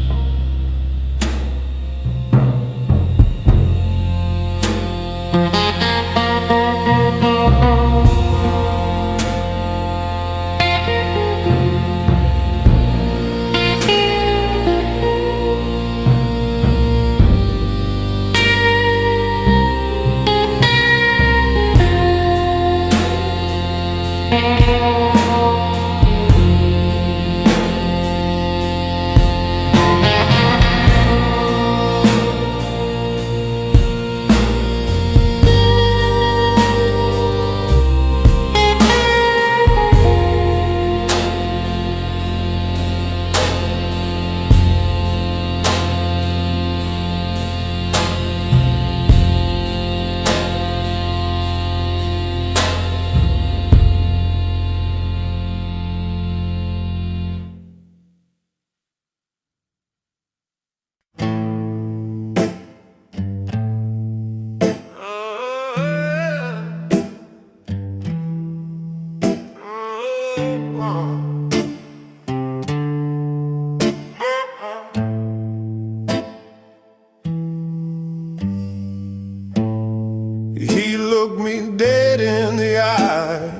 He looked me dead in the eye,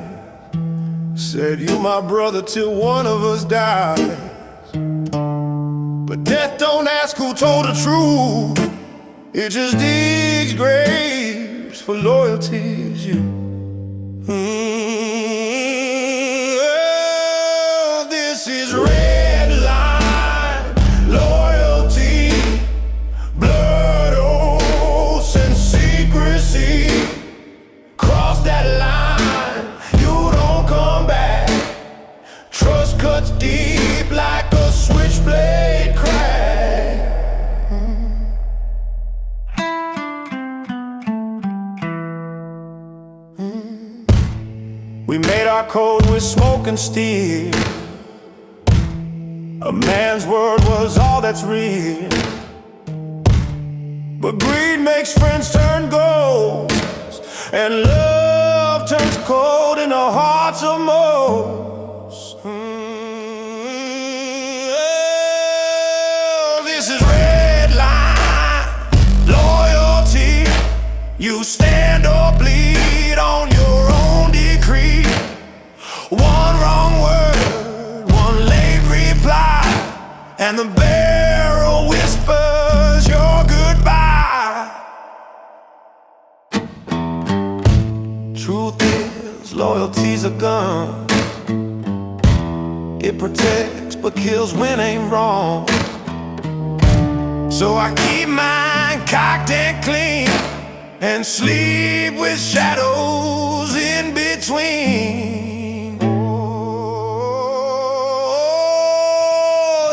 said, "You my brother till one of us dies." But death don't ask who told the truth, it just digs graves for loyalty as you. Oh, this is red line loyalty, blood oaths and secrecy. Cross that line, you don't come back. Trust cuts deep like a switchblade crack. We made our code with smoke and steel. A man's word was all that's real. But greed makes friends turn gold, and love turns cold in the hearts of most. Oh, this is red line You stand or bleed on your own decree. One wrong word, one late reply, and the barrel whispers your goodbye. Truth is, loyalty's a gun. It protects but kills when ain't wrong. So I keep mine cocked and clean, and sleep with shadows in between. Oh,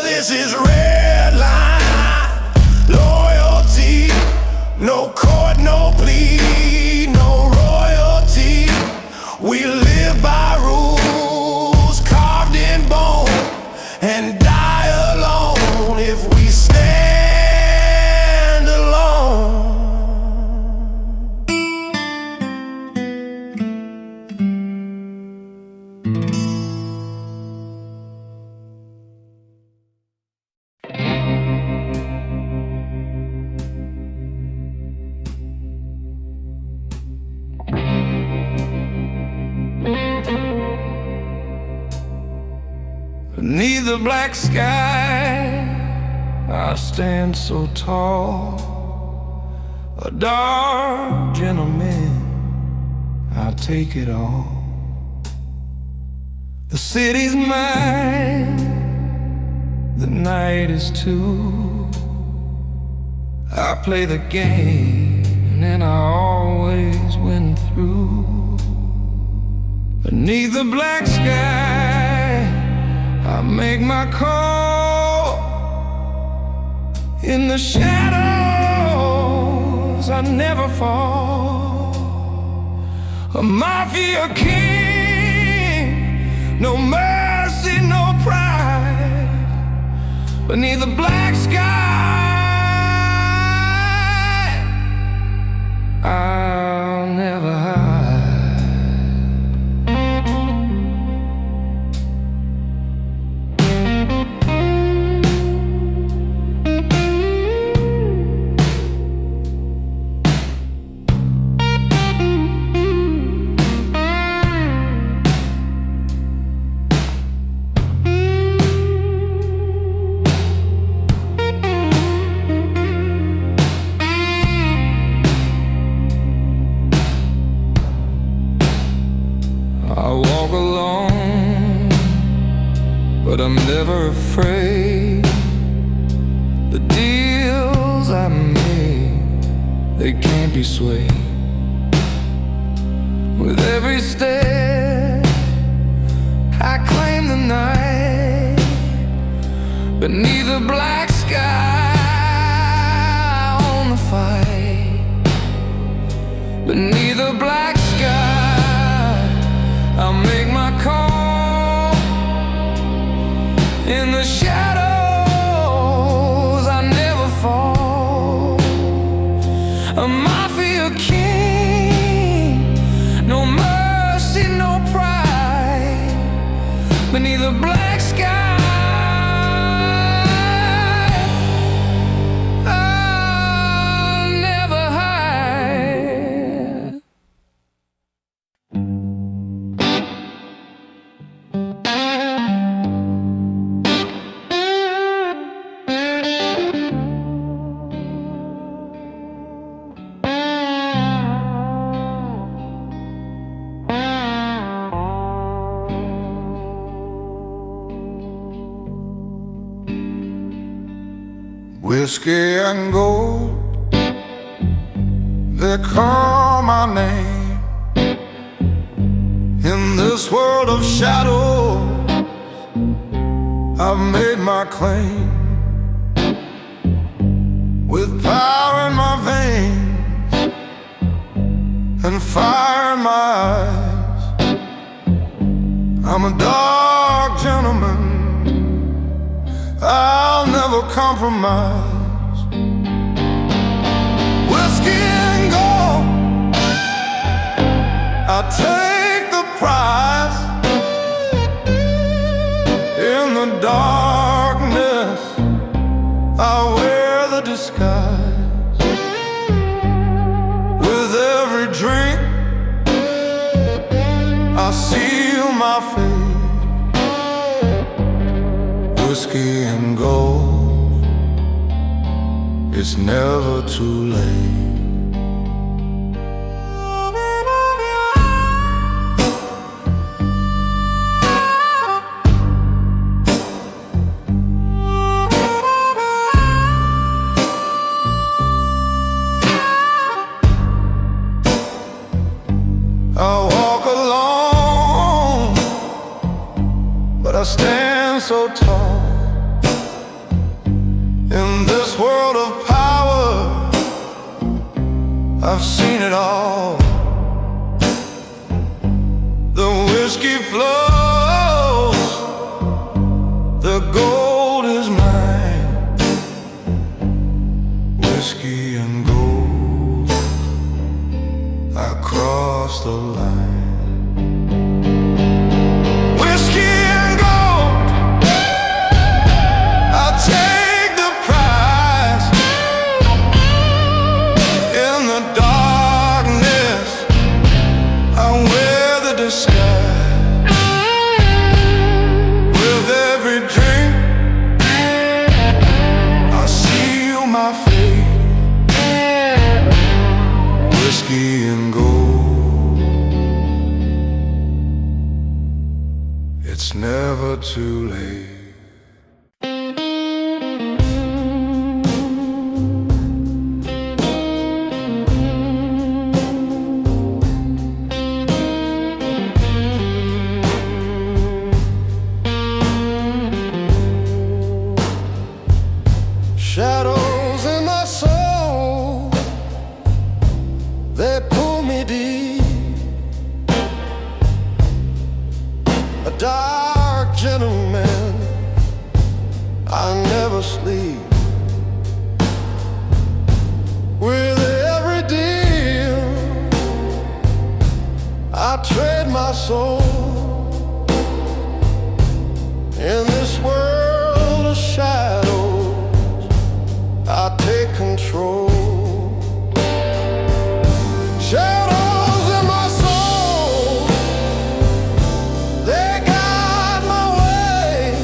this is red line loyalty. No court, no plea, no royalty. We live by rules carved in bone, and die alone if we stand alone. Beneath the black sky, I stand so tall, a dark gentleman, I take it all. The city's mine, the night is too. I play the game and I always win through. Beneath the black sky, I make my call. In the shadows, I never fall. A mafia king, no mercy, no pride. Beneath the black sky, I'll never hide. I walk alone, but I'm never afraid. The deals I made, they can't be swayed. With every step, I claim the night. Beneath the black sky, on the fight. Beneath the black sky, I'll make my call. In the shadows, I never fall. A mafia king, no mercy, no pride. Beneath the black sky, I'll never hide. Whiskey and gold, they call my name. In this world of shadows, I've made my claim. With power in my veins and fire in my eyes, I'm a dark gentleman, I'll never compromise. Whiskey and gold, I take the prize. In the darkness, I wear the disguise. With drink, I seal my fate. Whiskey and gold, it's never too late. I walk alone, but I stand so tall. In this world of power, I've seen it all. The whiskey flows, the gold is mine. Whiskey and gold, I cross the line. Whiskey and gold, I'll take the prize. In the darkness, I wear the disguise. With every drink, I seal my fate. Whiskey and gold, it's never too late. Shadows in my soul, they pull me deep. A dark gentleman, I never sleep. With every deal, I trade my soul. In this world of shadows, I take control. Shadows in my soul, they guide my way.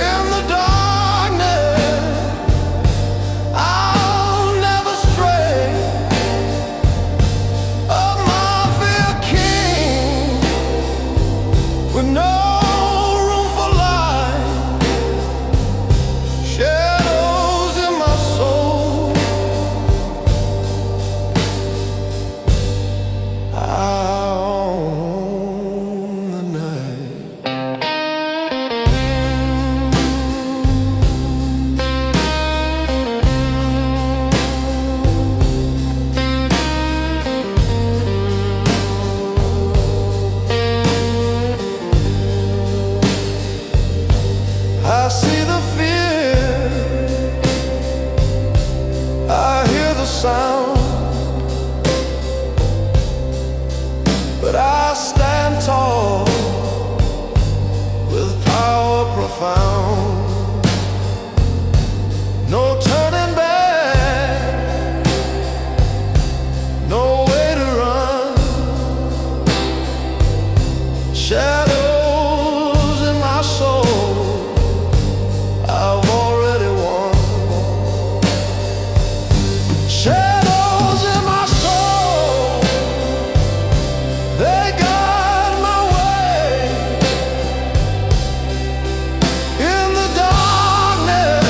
In the darkness, I'll never stray. A mafia king with no room for lies. Shadows in my soul, I own the night. I see the fear, I hear the sound, but I stand tall with power profound. No turning back, no way to run. Shadows in my soul, I've already won. Shadows in my soul, they guide my way. In the darkness,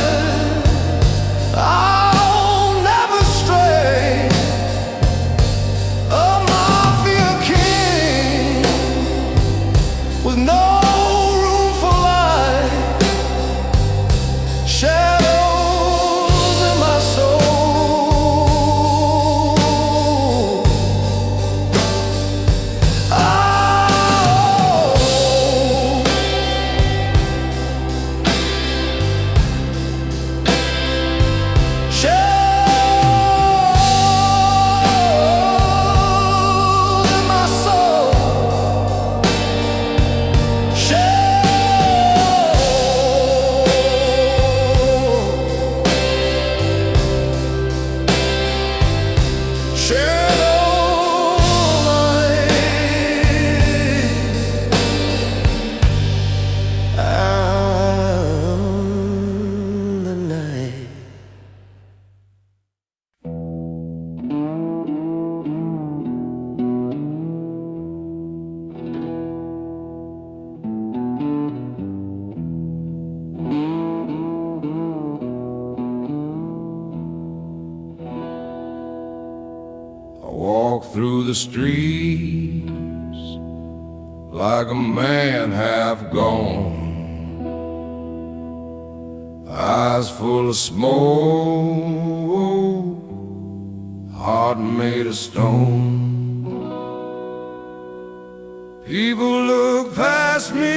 I'll never stray. A mafia king with no room for light. Shadows in my soul. walk through the streets like a man half gone, eyes full of smoke, heart made of stone. People look past me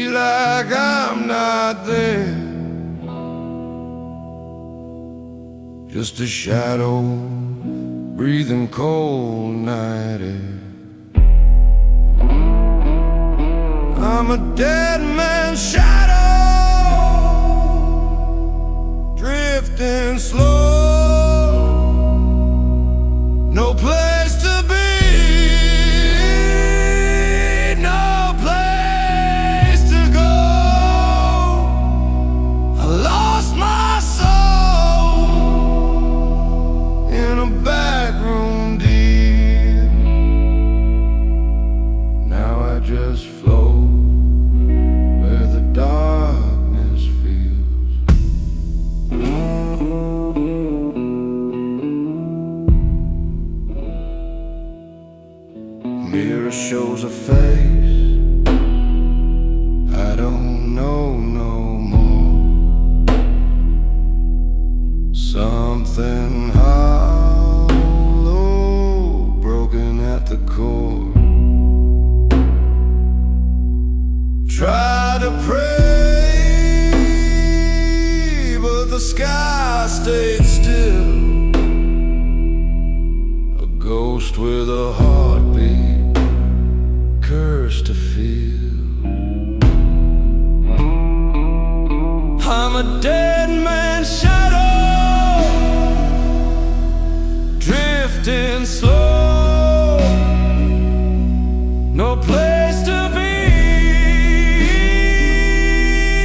like I'm not there, just a shadow breathing cold night air. I'm a dead man's shadow, drifting slow, no place to be, no place to go. I lost my soul in a backroom deal. Now I just float where the darkness feels. Mirror shows a face I don't know no more. Something hollow, broken at the core. Try to pray, but the sky stayed still. A ghost with a heartbeat, cursed to feel. I'm a dead man's shadow, drifting slow, no place to be,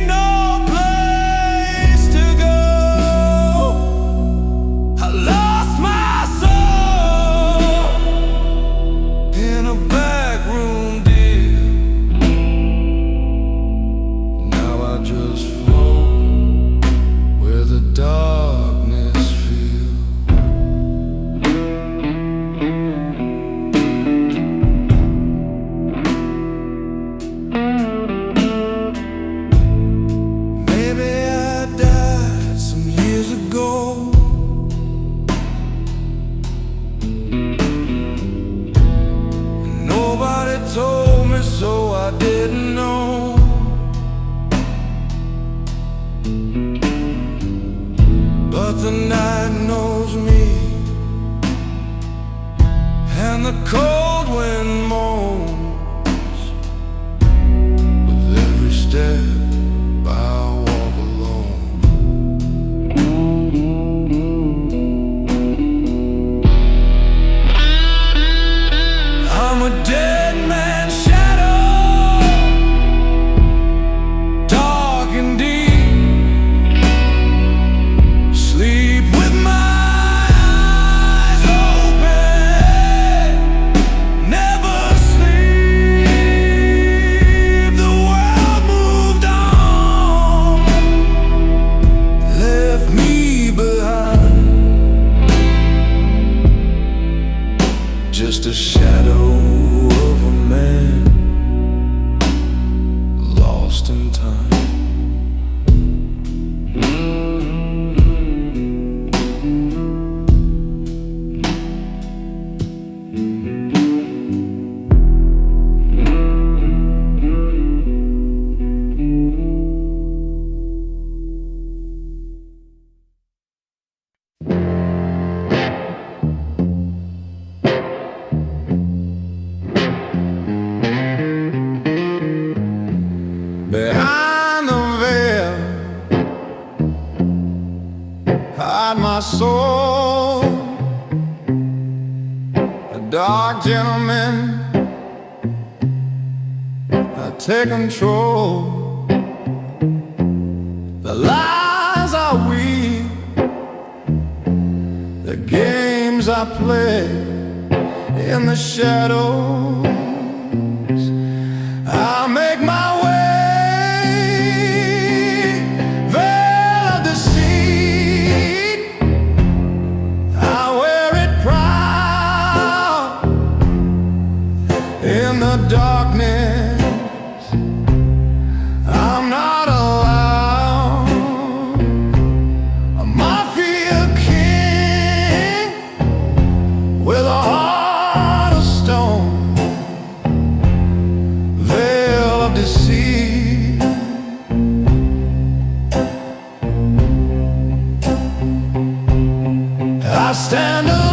no place to go. I lost my soul in a backroom deal. Now I just float where the darkness feels. Maybe I died some years ago. Nobody told me, so I didn't know. But the night knows me, and the cold wind moans with every step I walk alone. I'm a dead man's shadow, dark and deep. Sleep with my eyes open, never sleep. The world moved on, left me behind, just a shadow of a man lost in time. Behind the veil, hide my soul. A dark gentleman, I take control. The lies I weave, the games I play in the shadows. I'll make my way, veil of deceit. I wear it I stand alone.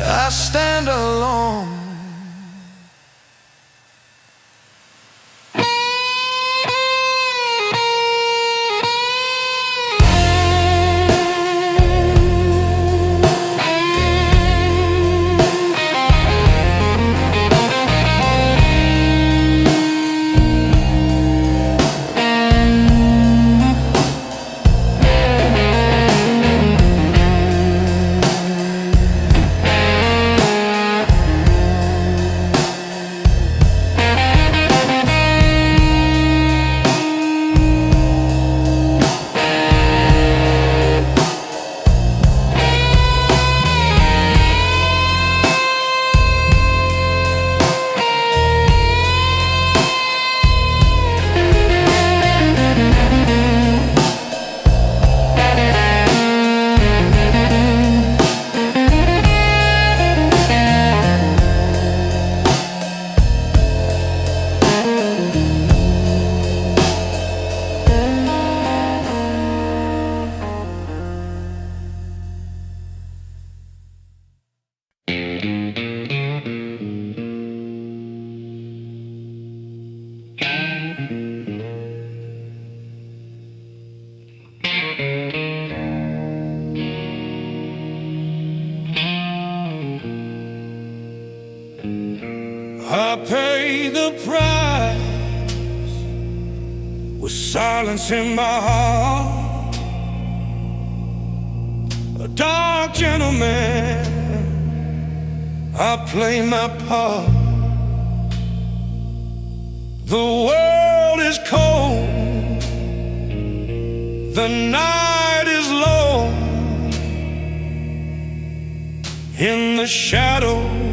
I stand alone. I paid the price with silence in my heart. A dark gentleman, I play my part. The world is cold, the night is low. In the shadows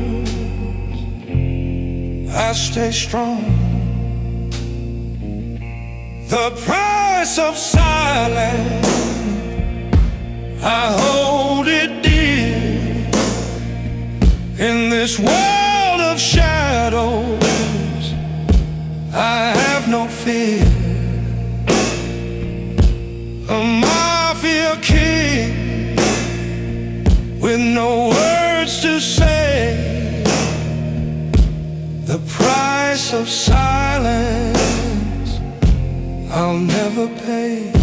I stay strong. The price of silence, I hold it dear. In this world of shadows, I have no fear. A mafia king with no words to say. The price of silence I'll never pay.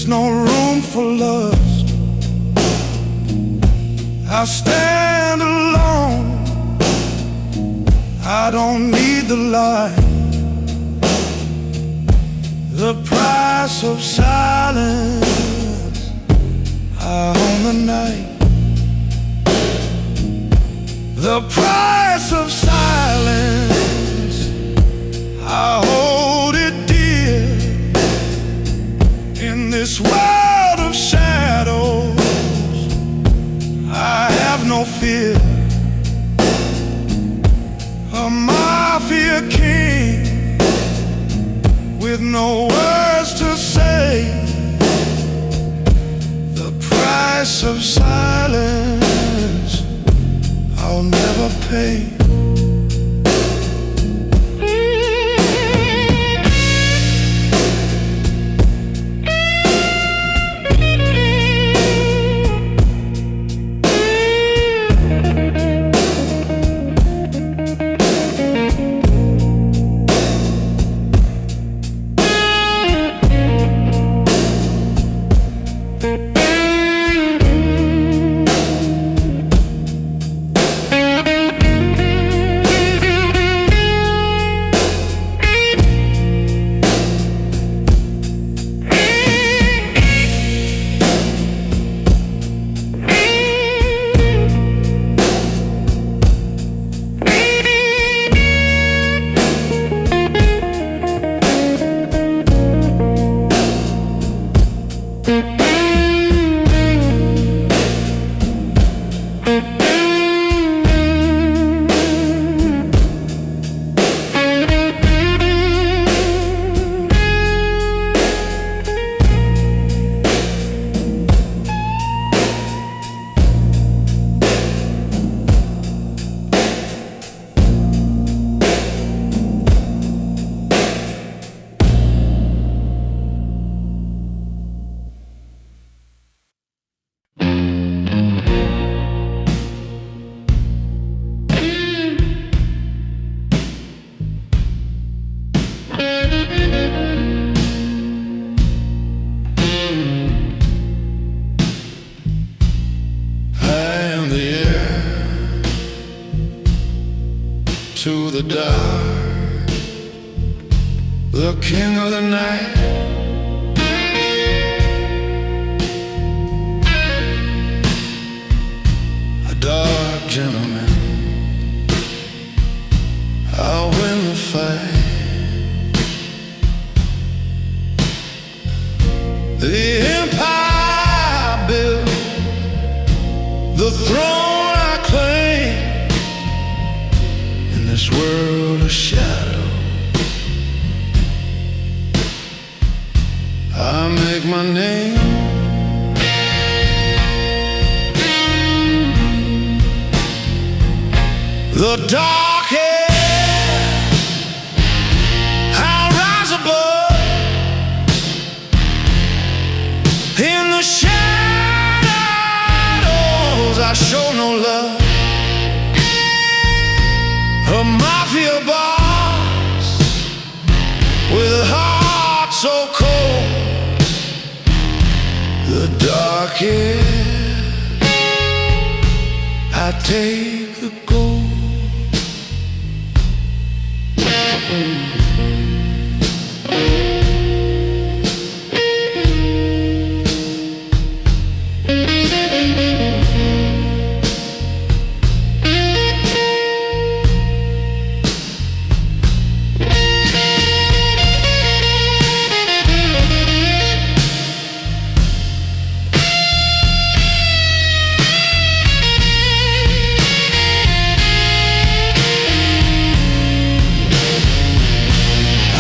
no room for lust. I stand alone, I don't need the light. The price of silence, I own the night. The price of silence, I hold it dear. In this world of shadows, I have no fear. A mafia king with no words to say. The price of silence I'll never pay. To the dark, the king of the night. A dark gentleman, I'll win the fight. The empire I built, the throne I claim. This world of shadow, I make my name. The darkest, I'll rise above. In the shadows, I show no love. A mafia boss with a heart so cold. The darkest, I take the gold.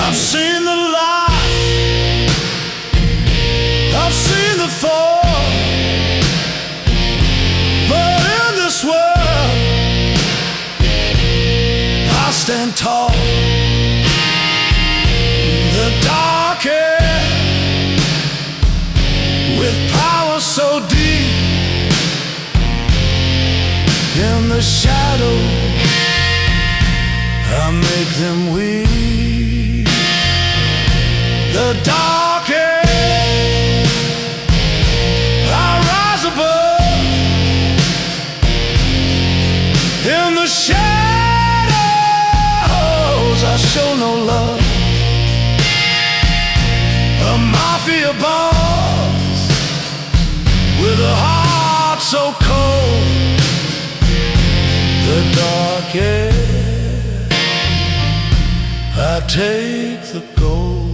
I've seen the light, I've seen the fall, but in this world I stand tall. The darkest, with power so deep, in the shadow I make them weep. The darkest, mafia boss with a heart so cold. The dark air, I take the gold.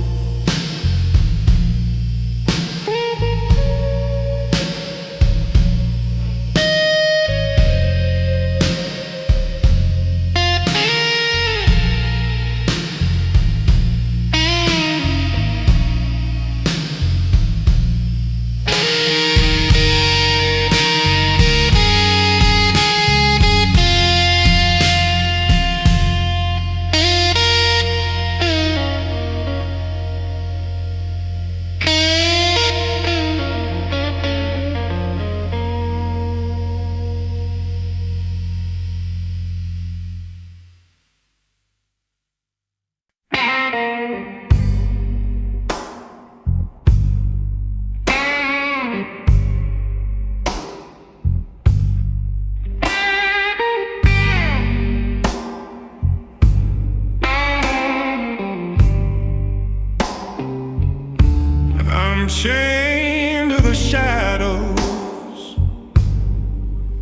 I'm chained to the shadows,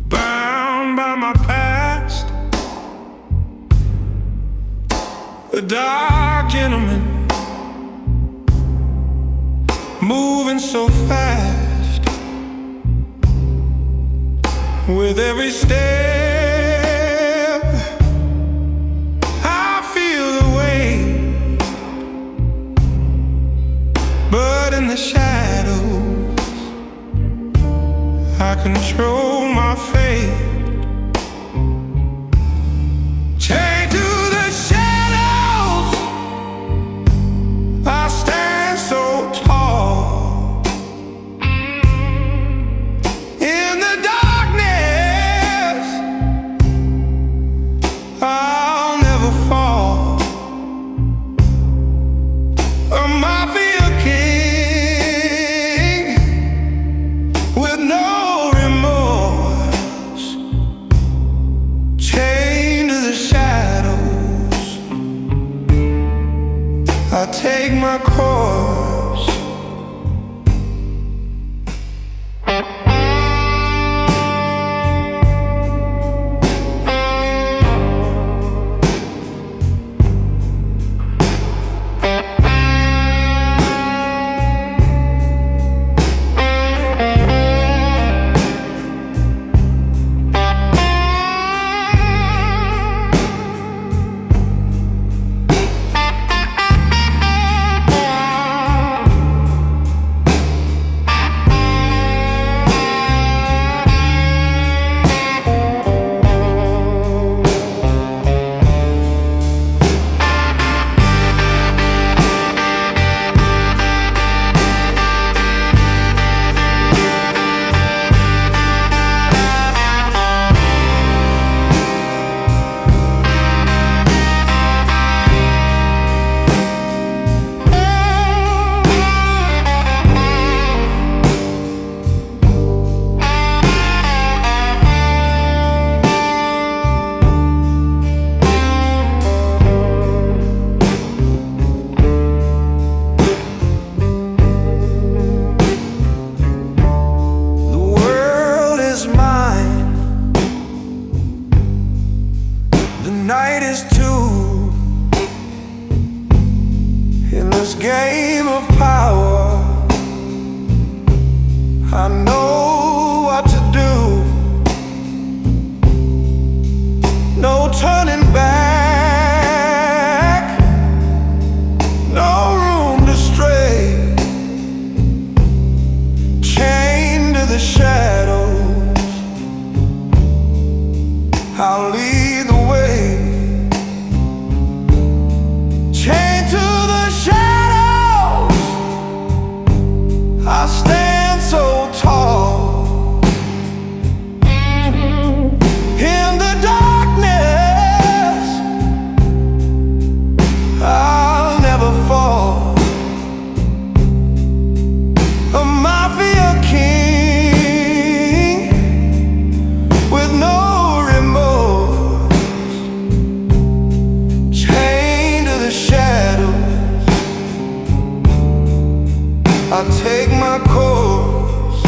bound by my past. A dark gentleman, moving so fast. With every step, I feel the weight, but in the shadows, I control my fate. Chained to the shadows, I stand so tall. In the darkness, I'll never fall. A mafia king with no remorse, chained to the shadows, I take my course. Night is too. In this game of power, I know what to do. No turning back, no room to stray. Chained to the shadows, I'll lead the way. Chained to the shadows, I stand so tall. I take my course.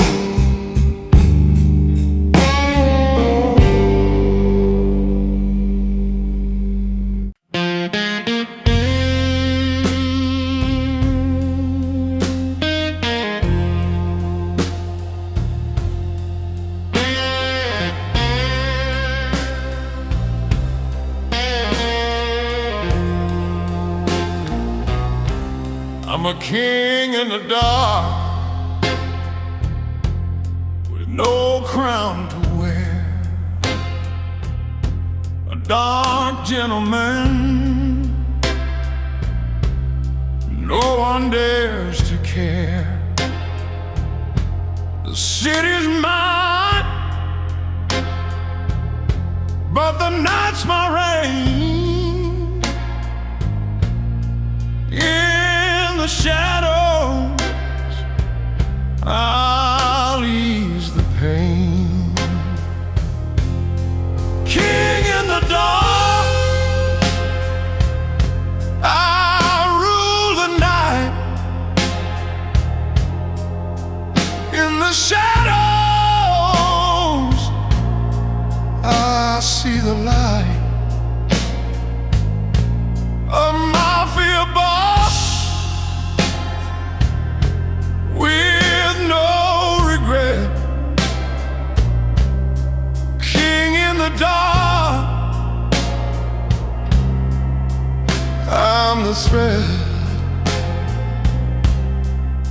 I'm a king in the dark, with no crown to wear. A dark gentleman, no one dares to care. The city's mine, but the night's my reign. In the shadows, I'll ease the pain. King in the dark, I rule the night. In the shadows, I see the light. A mafia boss with no regret. King in the dark, I'm the thread.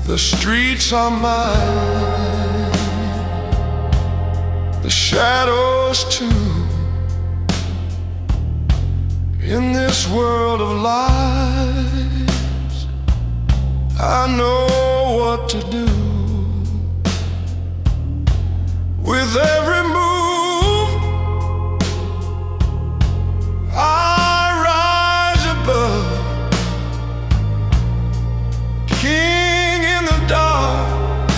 The streets are mine, the shadows too. In this world of lies, I know what to do. With every move, I rise above. King in the dark,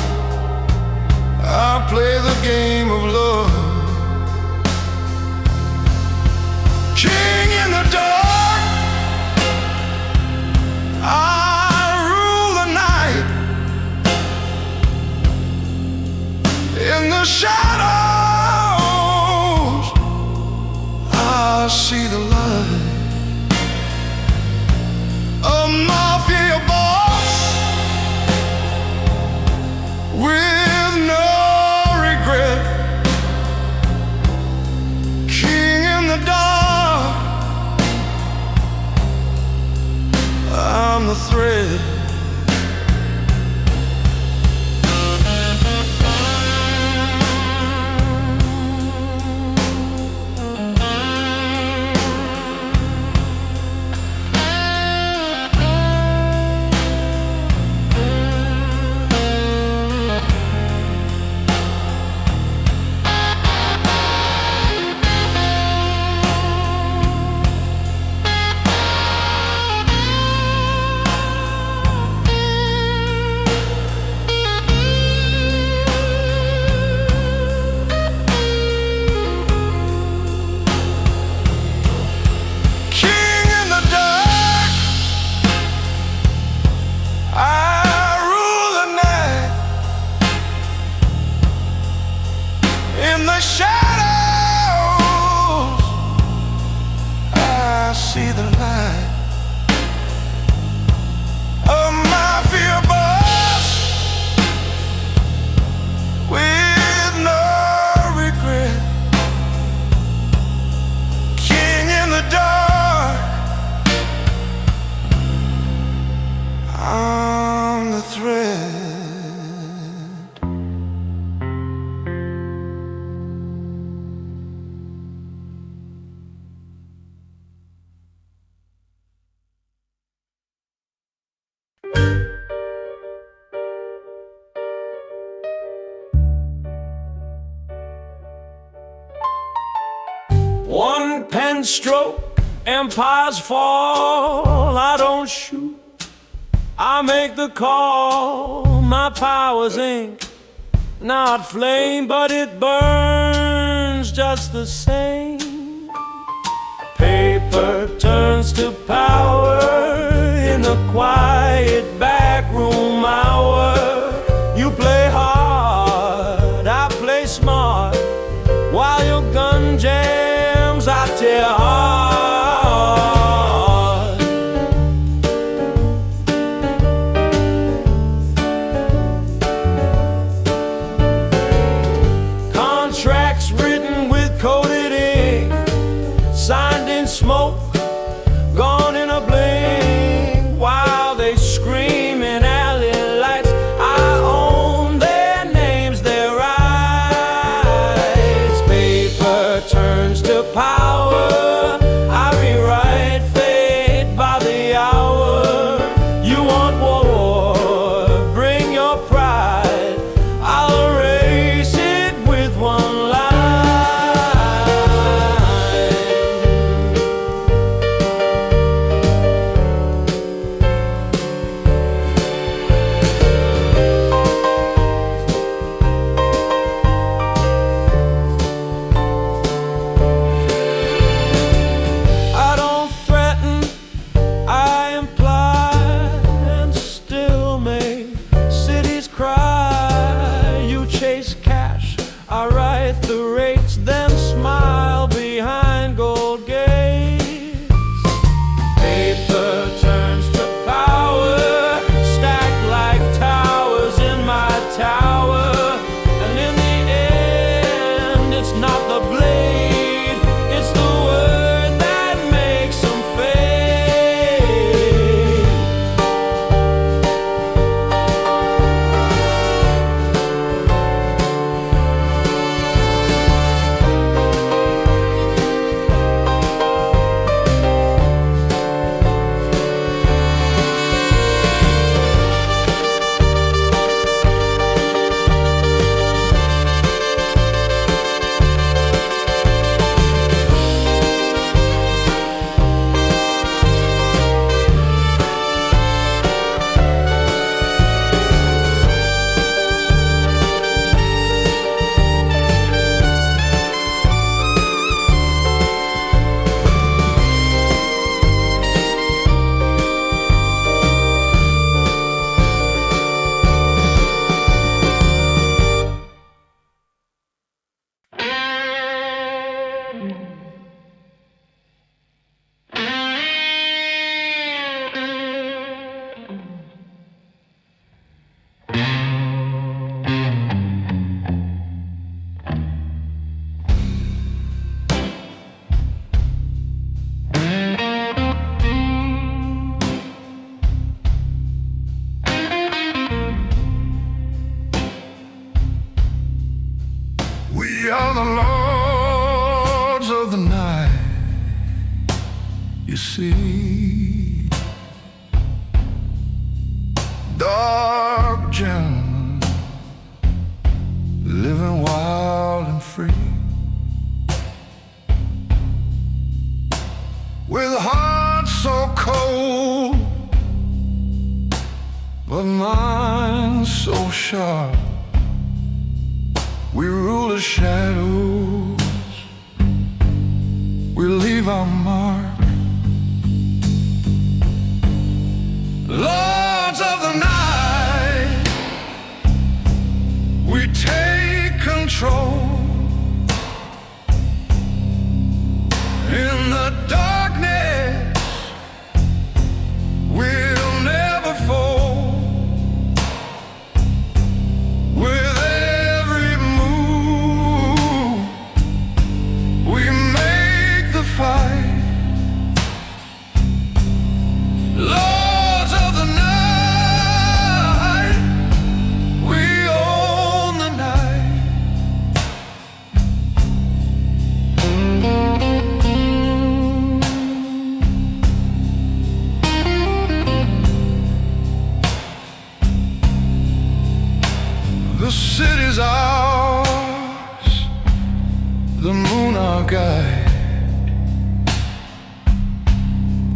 I play the game of love. King in the dark, I rule the night. In the shadows, I see the light. A mafia boss with no regret. King in the dark, I'm the thread. In the shadows, I see the light. A mafia boss with no regret. King in the dark, I'm the thread. One pen stroke, empires fall. I don't shoot, I make the call. My power's ink, not flame, but it burns just the same. Paper turns to power in a quiet backroom hour. gentleman, living wild and free, with a heart so cold, but mind so sharp. We rule the shadows, we leave our mark. Lords of the night, we take control. In the darkness, we'll never fall. With every move, we make the fight. Lords of the night, we own the night. The city's ours, the moon our guide.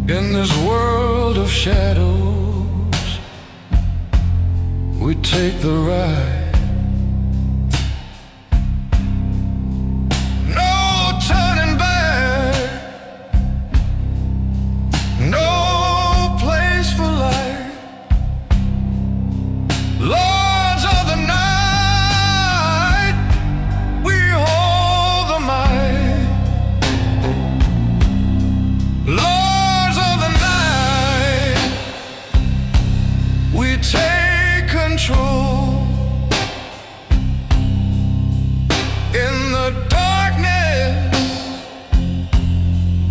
In this world of shadows, we take the ride. No turning back, no place for light. Lords of the night, we hold the might. Lords of the night, we take control. In the darkness,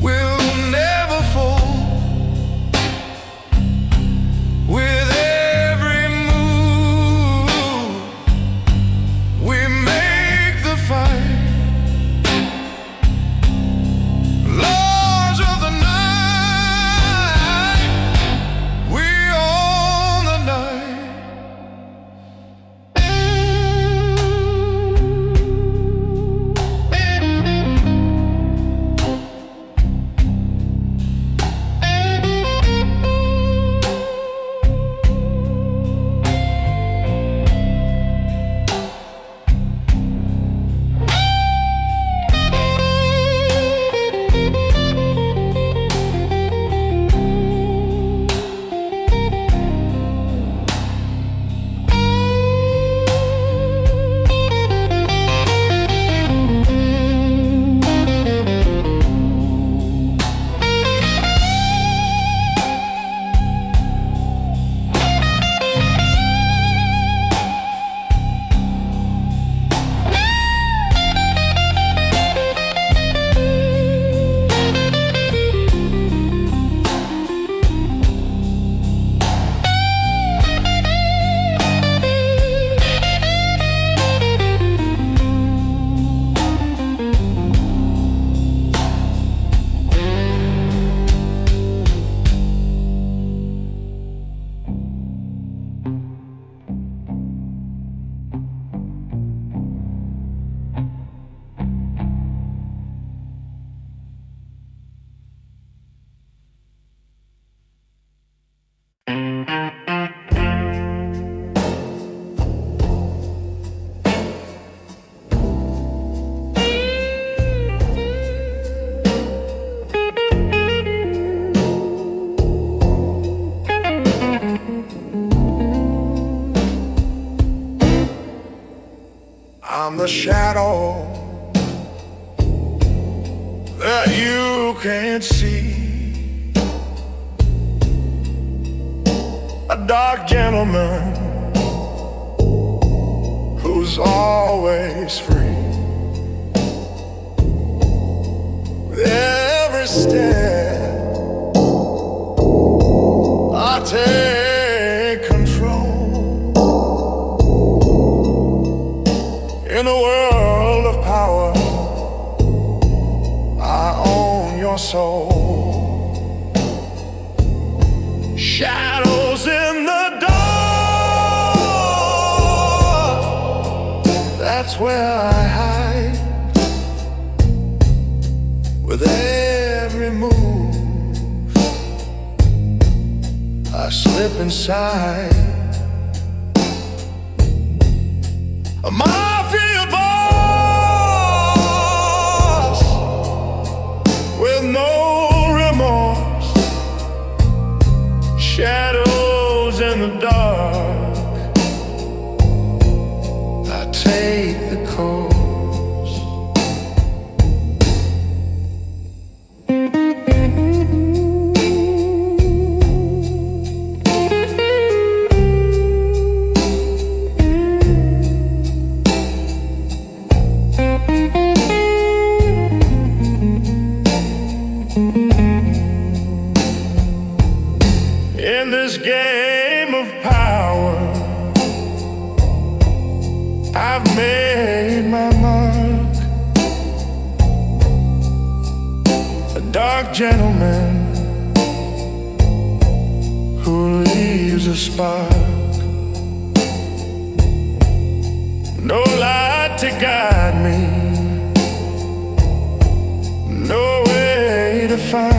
we'll never fall. With every move, we make the fight. Lords of the night, we own the night. I'm the shadow that you can't see, a dark gentleman who's always free. With every step I take control. In a world of power, I own your soul. Shadows in the dark, where I hide. With every move, I slip inside a mafia boss with no remorse. Shadows in the dark, I take the course. In this game of power, I've made my mark. A dark gentleman who leaves a spark. No light to guide me, no way to find.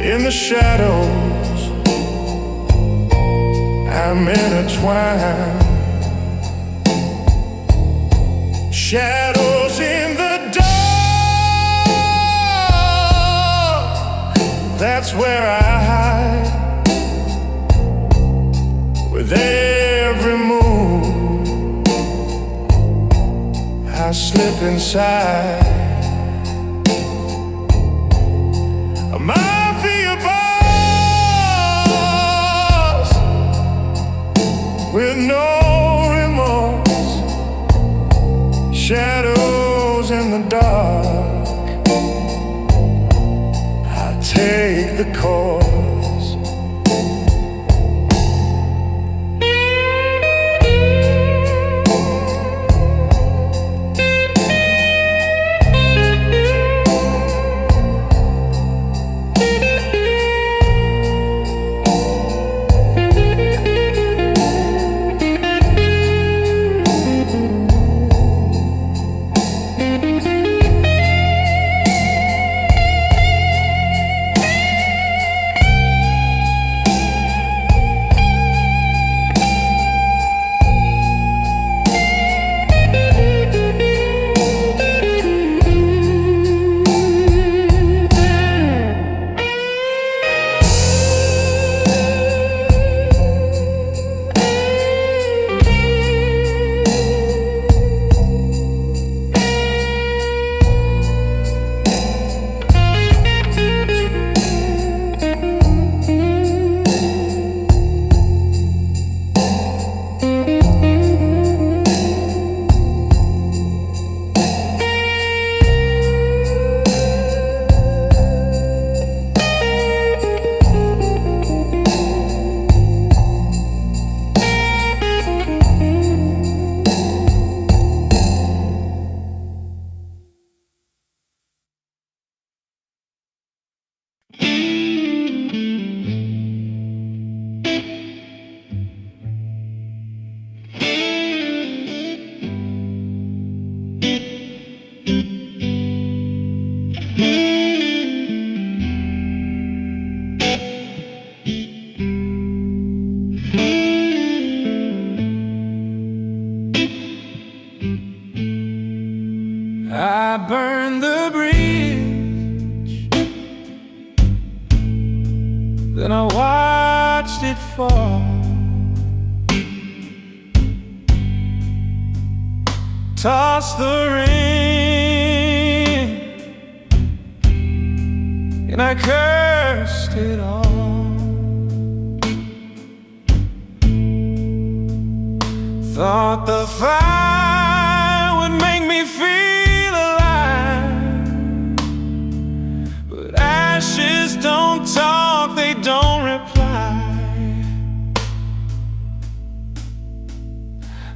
In the shadows, I'm intertwined. Shadows in the dark, that's where I hide. With every move, I slip inside a mafia boss with no remorse. Shadows in the dark, I take the course. I burned the bridge, then I watched it fall. Tossed the ring, and I cursed it all. Thought the fire would make me feel alive, but ashes don't talk, they don't reply.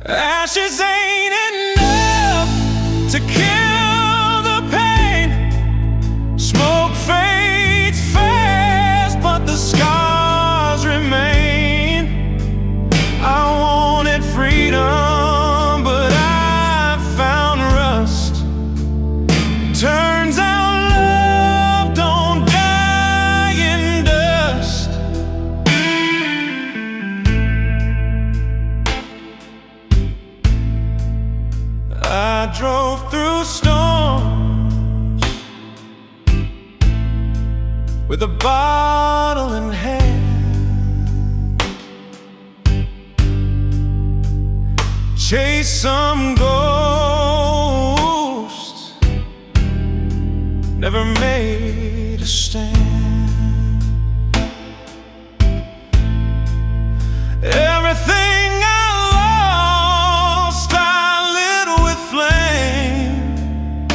Ashes ain't enough to kill the pain. Smoke fades fast, but the scars remain. I won't with a bottle in hand. Chase some ghosts, never made a stand. Everything I lost I lit with flame,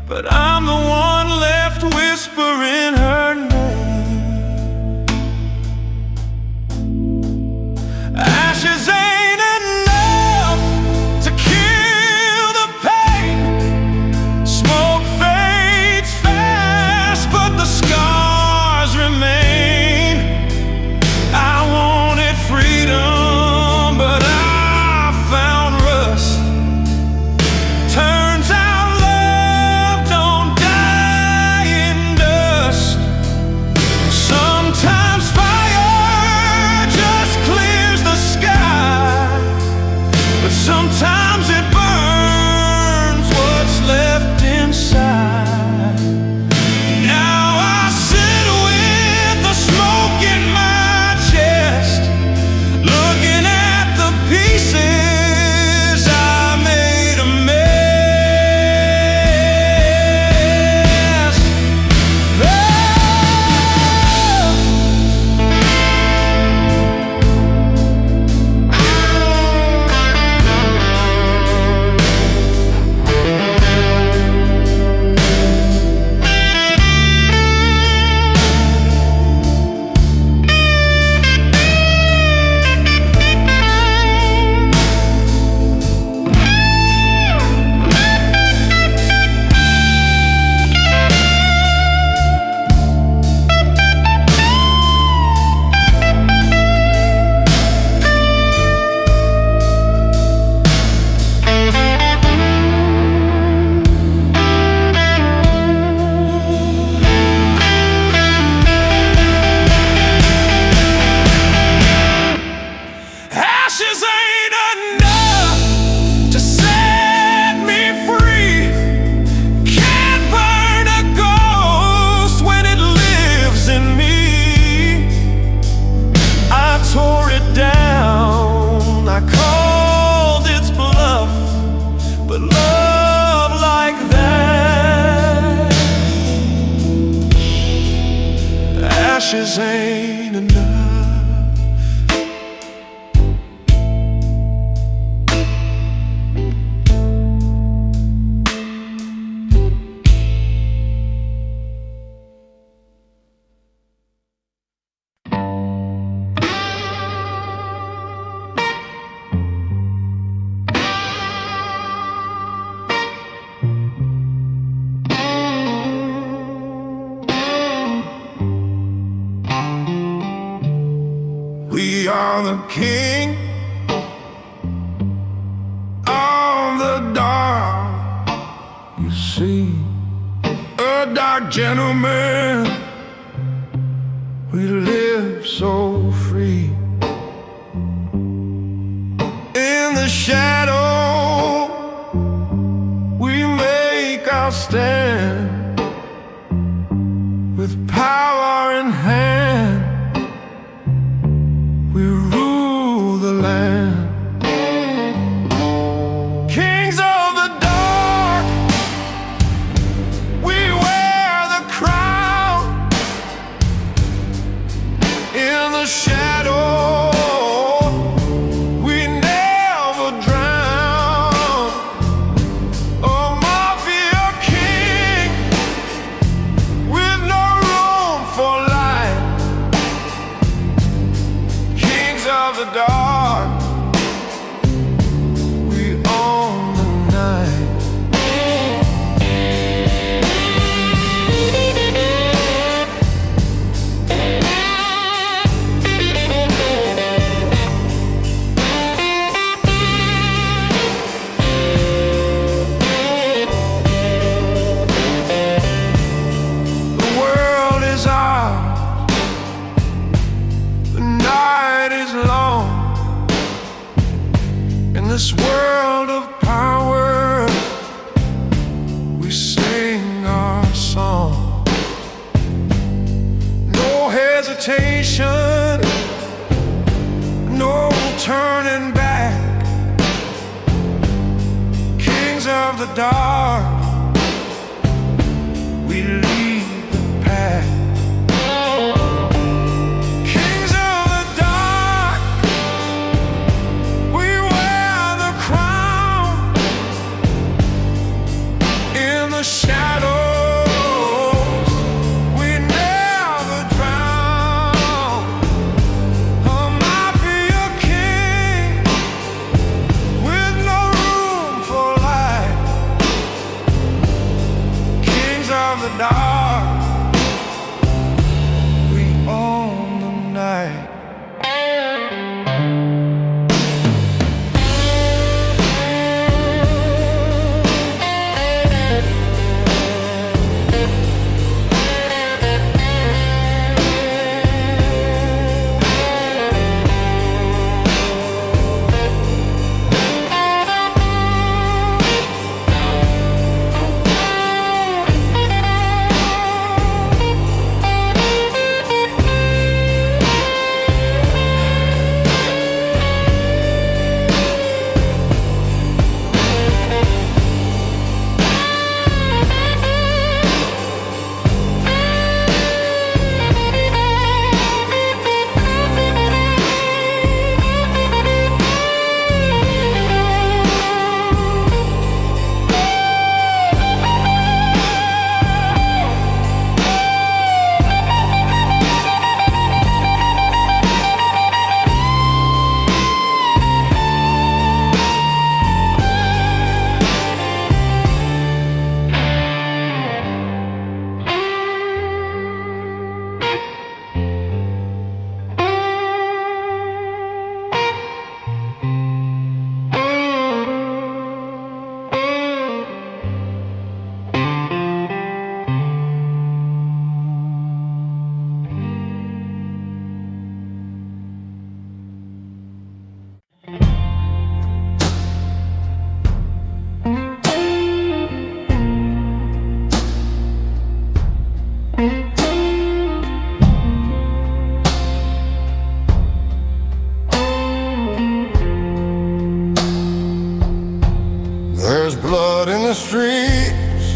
but I'm the one left whispering her name. Ashes ain't enough to kill the pain. Smoke fades fast, but the scars remain. I wanted freedom, but I found rust. Turns out love don't die in dust. Sometimes fire just clears the sky, but sometimes it burns what's left inside. Now I sit with the smoke in my chest, looking at the pieces I made a mess. Ashes ain't enough to set me free. Can't burn a ghost when it lives in me. I tore it down, I called its bluff, but love like that, ashes ain't enough. We are the king of the dark. You see, a dark gentleman. We live so free in the shadow. We make our stand with power in hand. We rule the land. Kings of the dark, we wear the crown. In the shadow, we never drown. A mafia king with no room for light. Kings of the dark, we own the night. The world is ours, the night is long. In this world of power, we sing our song. hesitation, no turning back. Kings of the dark, we lead the pack. Kings of the dark, we wear the crown. In the shadows, we never drown. A mafia king with no room for light. Kings of the dark, we own the night. There's blood in the streets,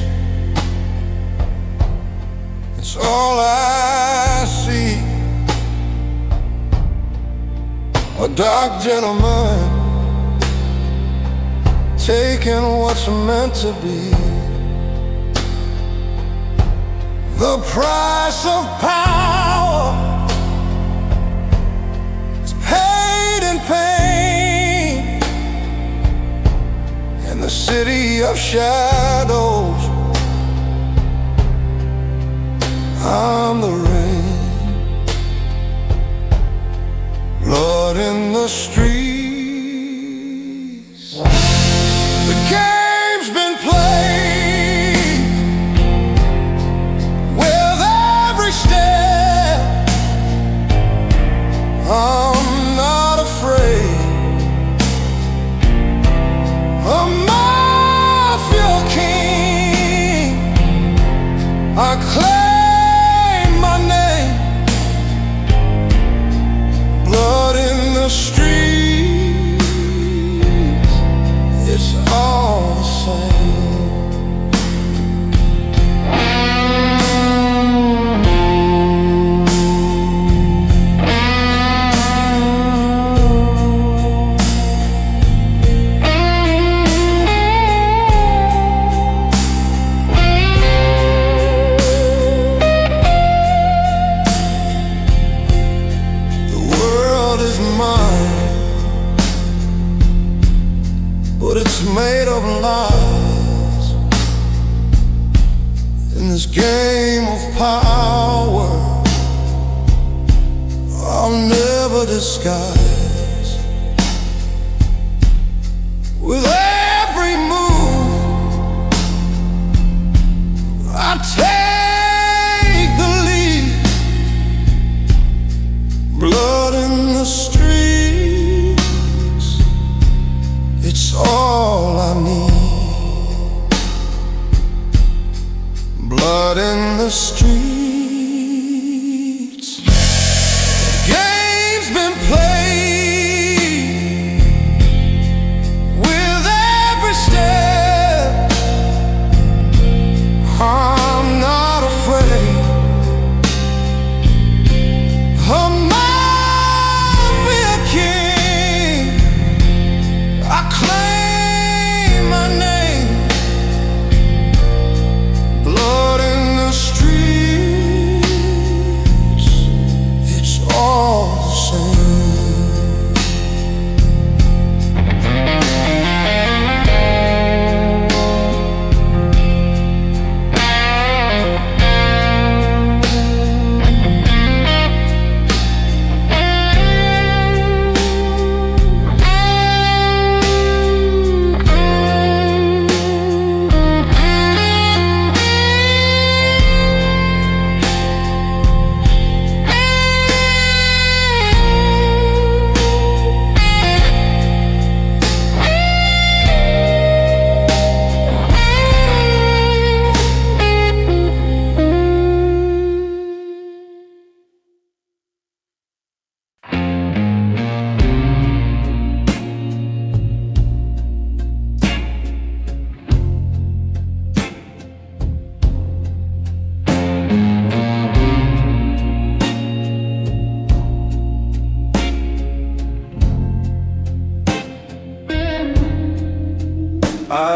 it's all I see. A dark gentleman taking what's meant to be. The price of power is paid in pain. In the city of shadows, I'm the rain. Blood in the streets. The game's been played with every step. I'm not afraid. A mafia king, I claim my name. Blood in the streets, it's all the same. But it's made of lies. In this game of power, I'll never disguise. With every move I take the lead. Blood in the streets, it's all I need. Blood in the streets.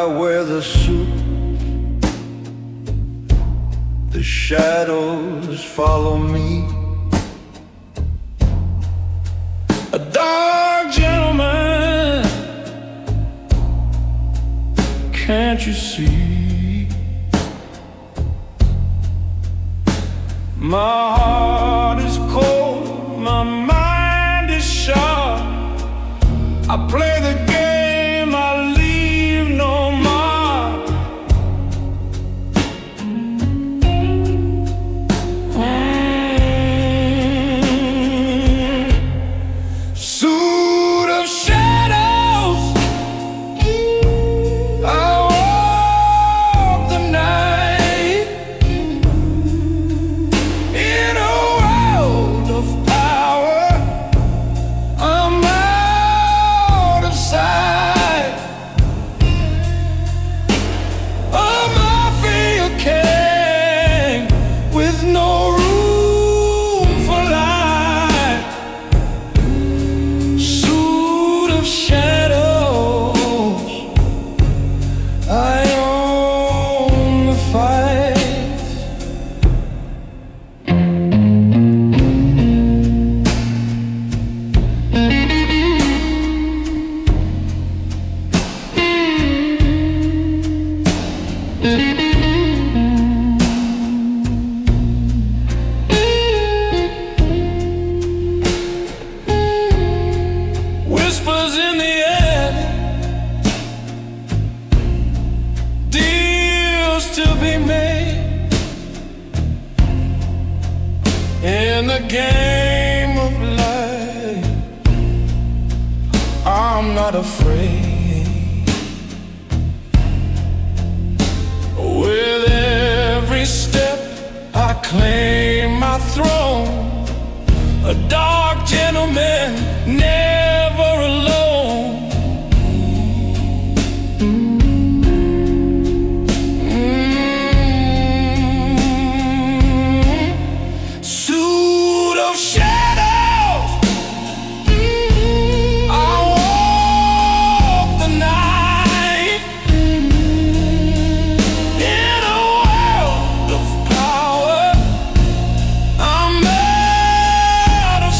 I wear the suit, the shadows follow me. A dark gentleman, can't you see? My heart is cold, my mind is sharp. I play the game, I leave no mark. Suit of shadows, I walk the night in a world of power. I'm out of sight. A mafia king with no room for light. Suit of shadows, I own the fight. Whispers in the air, deals to be made in the game of life. I'm not afraid. With every step I claim my throne. A dark gentleman, never alone. Suit of shadows, I walk the night in a world of power. I'm out of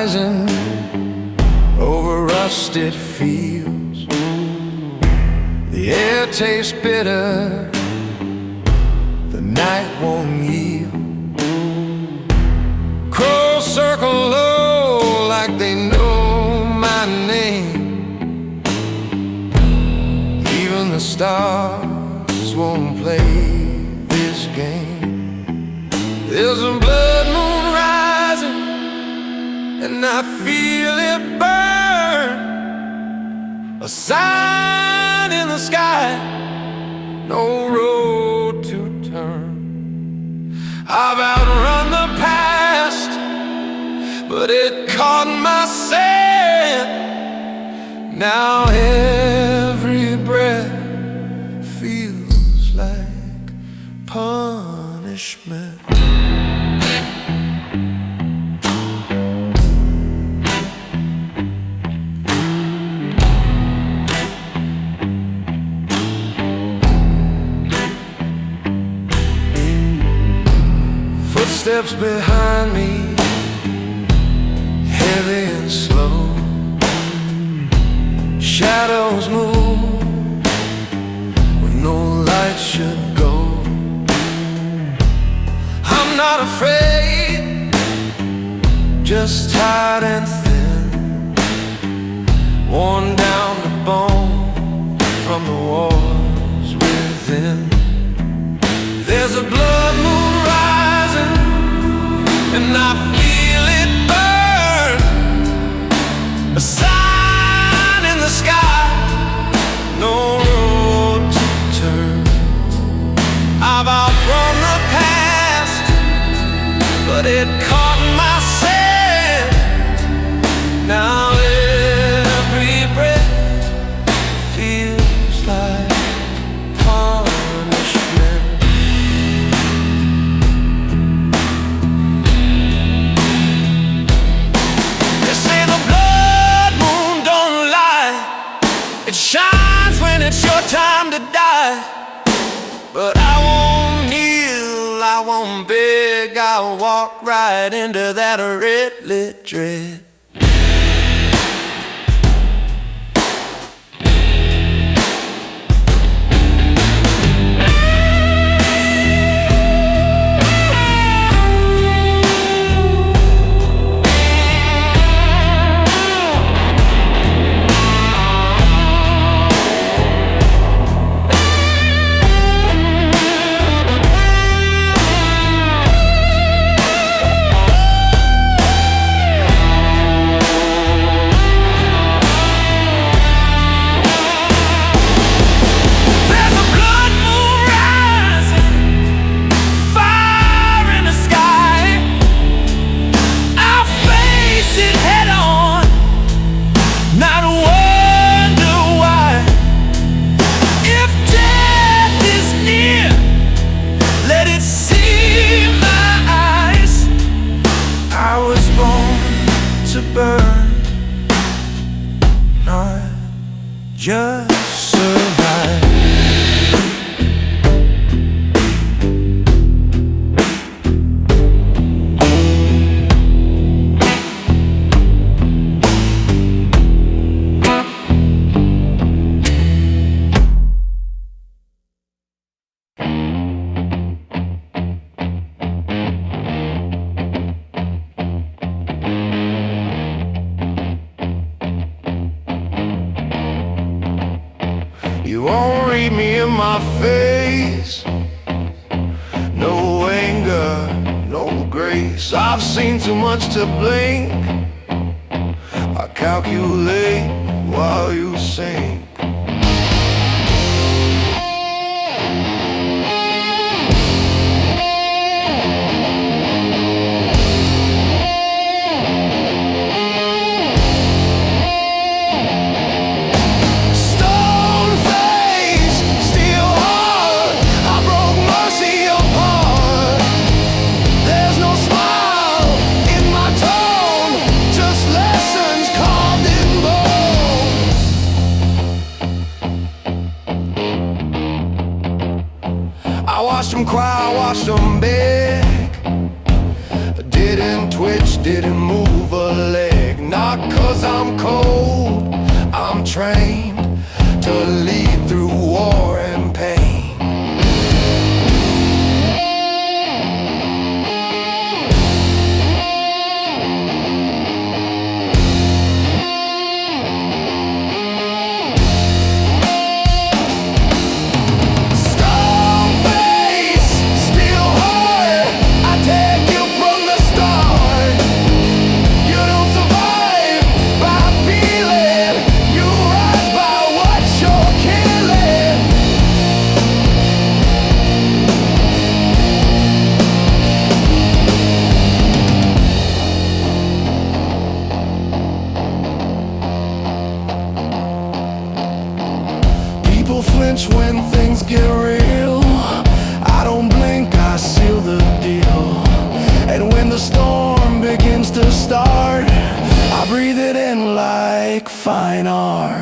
rising over rusted fields. The air tastes bitter, the night won't yield. Crows circle low like they know my name. Even the stars won't play this game. There's a blood moon rising, and I feel it burn. A sign in the sky, no road to turn. I've outrun the past, but it caught my scent. Now every breath feels like punishment. Footsteps behind me, heavy and slow. Shadows move when no light should go. I'm not afraid, just tired and thin, worn down to bone from the wars within. There's a blood moon rising, and I feel it burn. A sign in the sky, no road to turn. I've outrun the past, but it caught my scent. Now every breath feels like punishment. It shines when it's your time to die. But I won't kneel, I won't beg, I'll walk right into that red lit dread. Just survive. You won't read me in my face. No anger, no grace. I've seen too much to blink. I calculate while you sink. I watched them cry, I watched them beg. Didn't twitch, didn't move a leg. 'cause I'm cold. I'm trained to lead through war and pain. People flinch when things get real. I don't blink, I seal the deal. And when the storm begins to start, I breathe it in like fine art.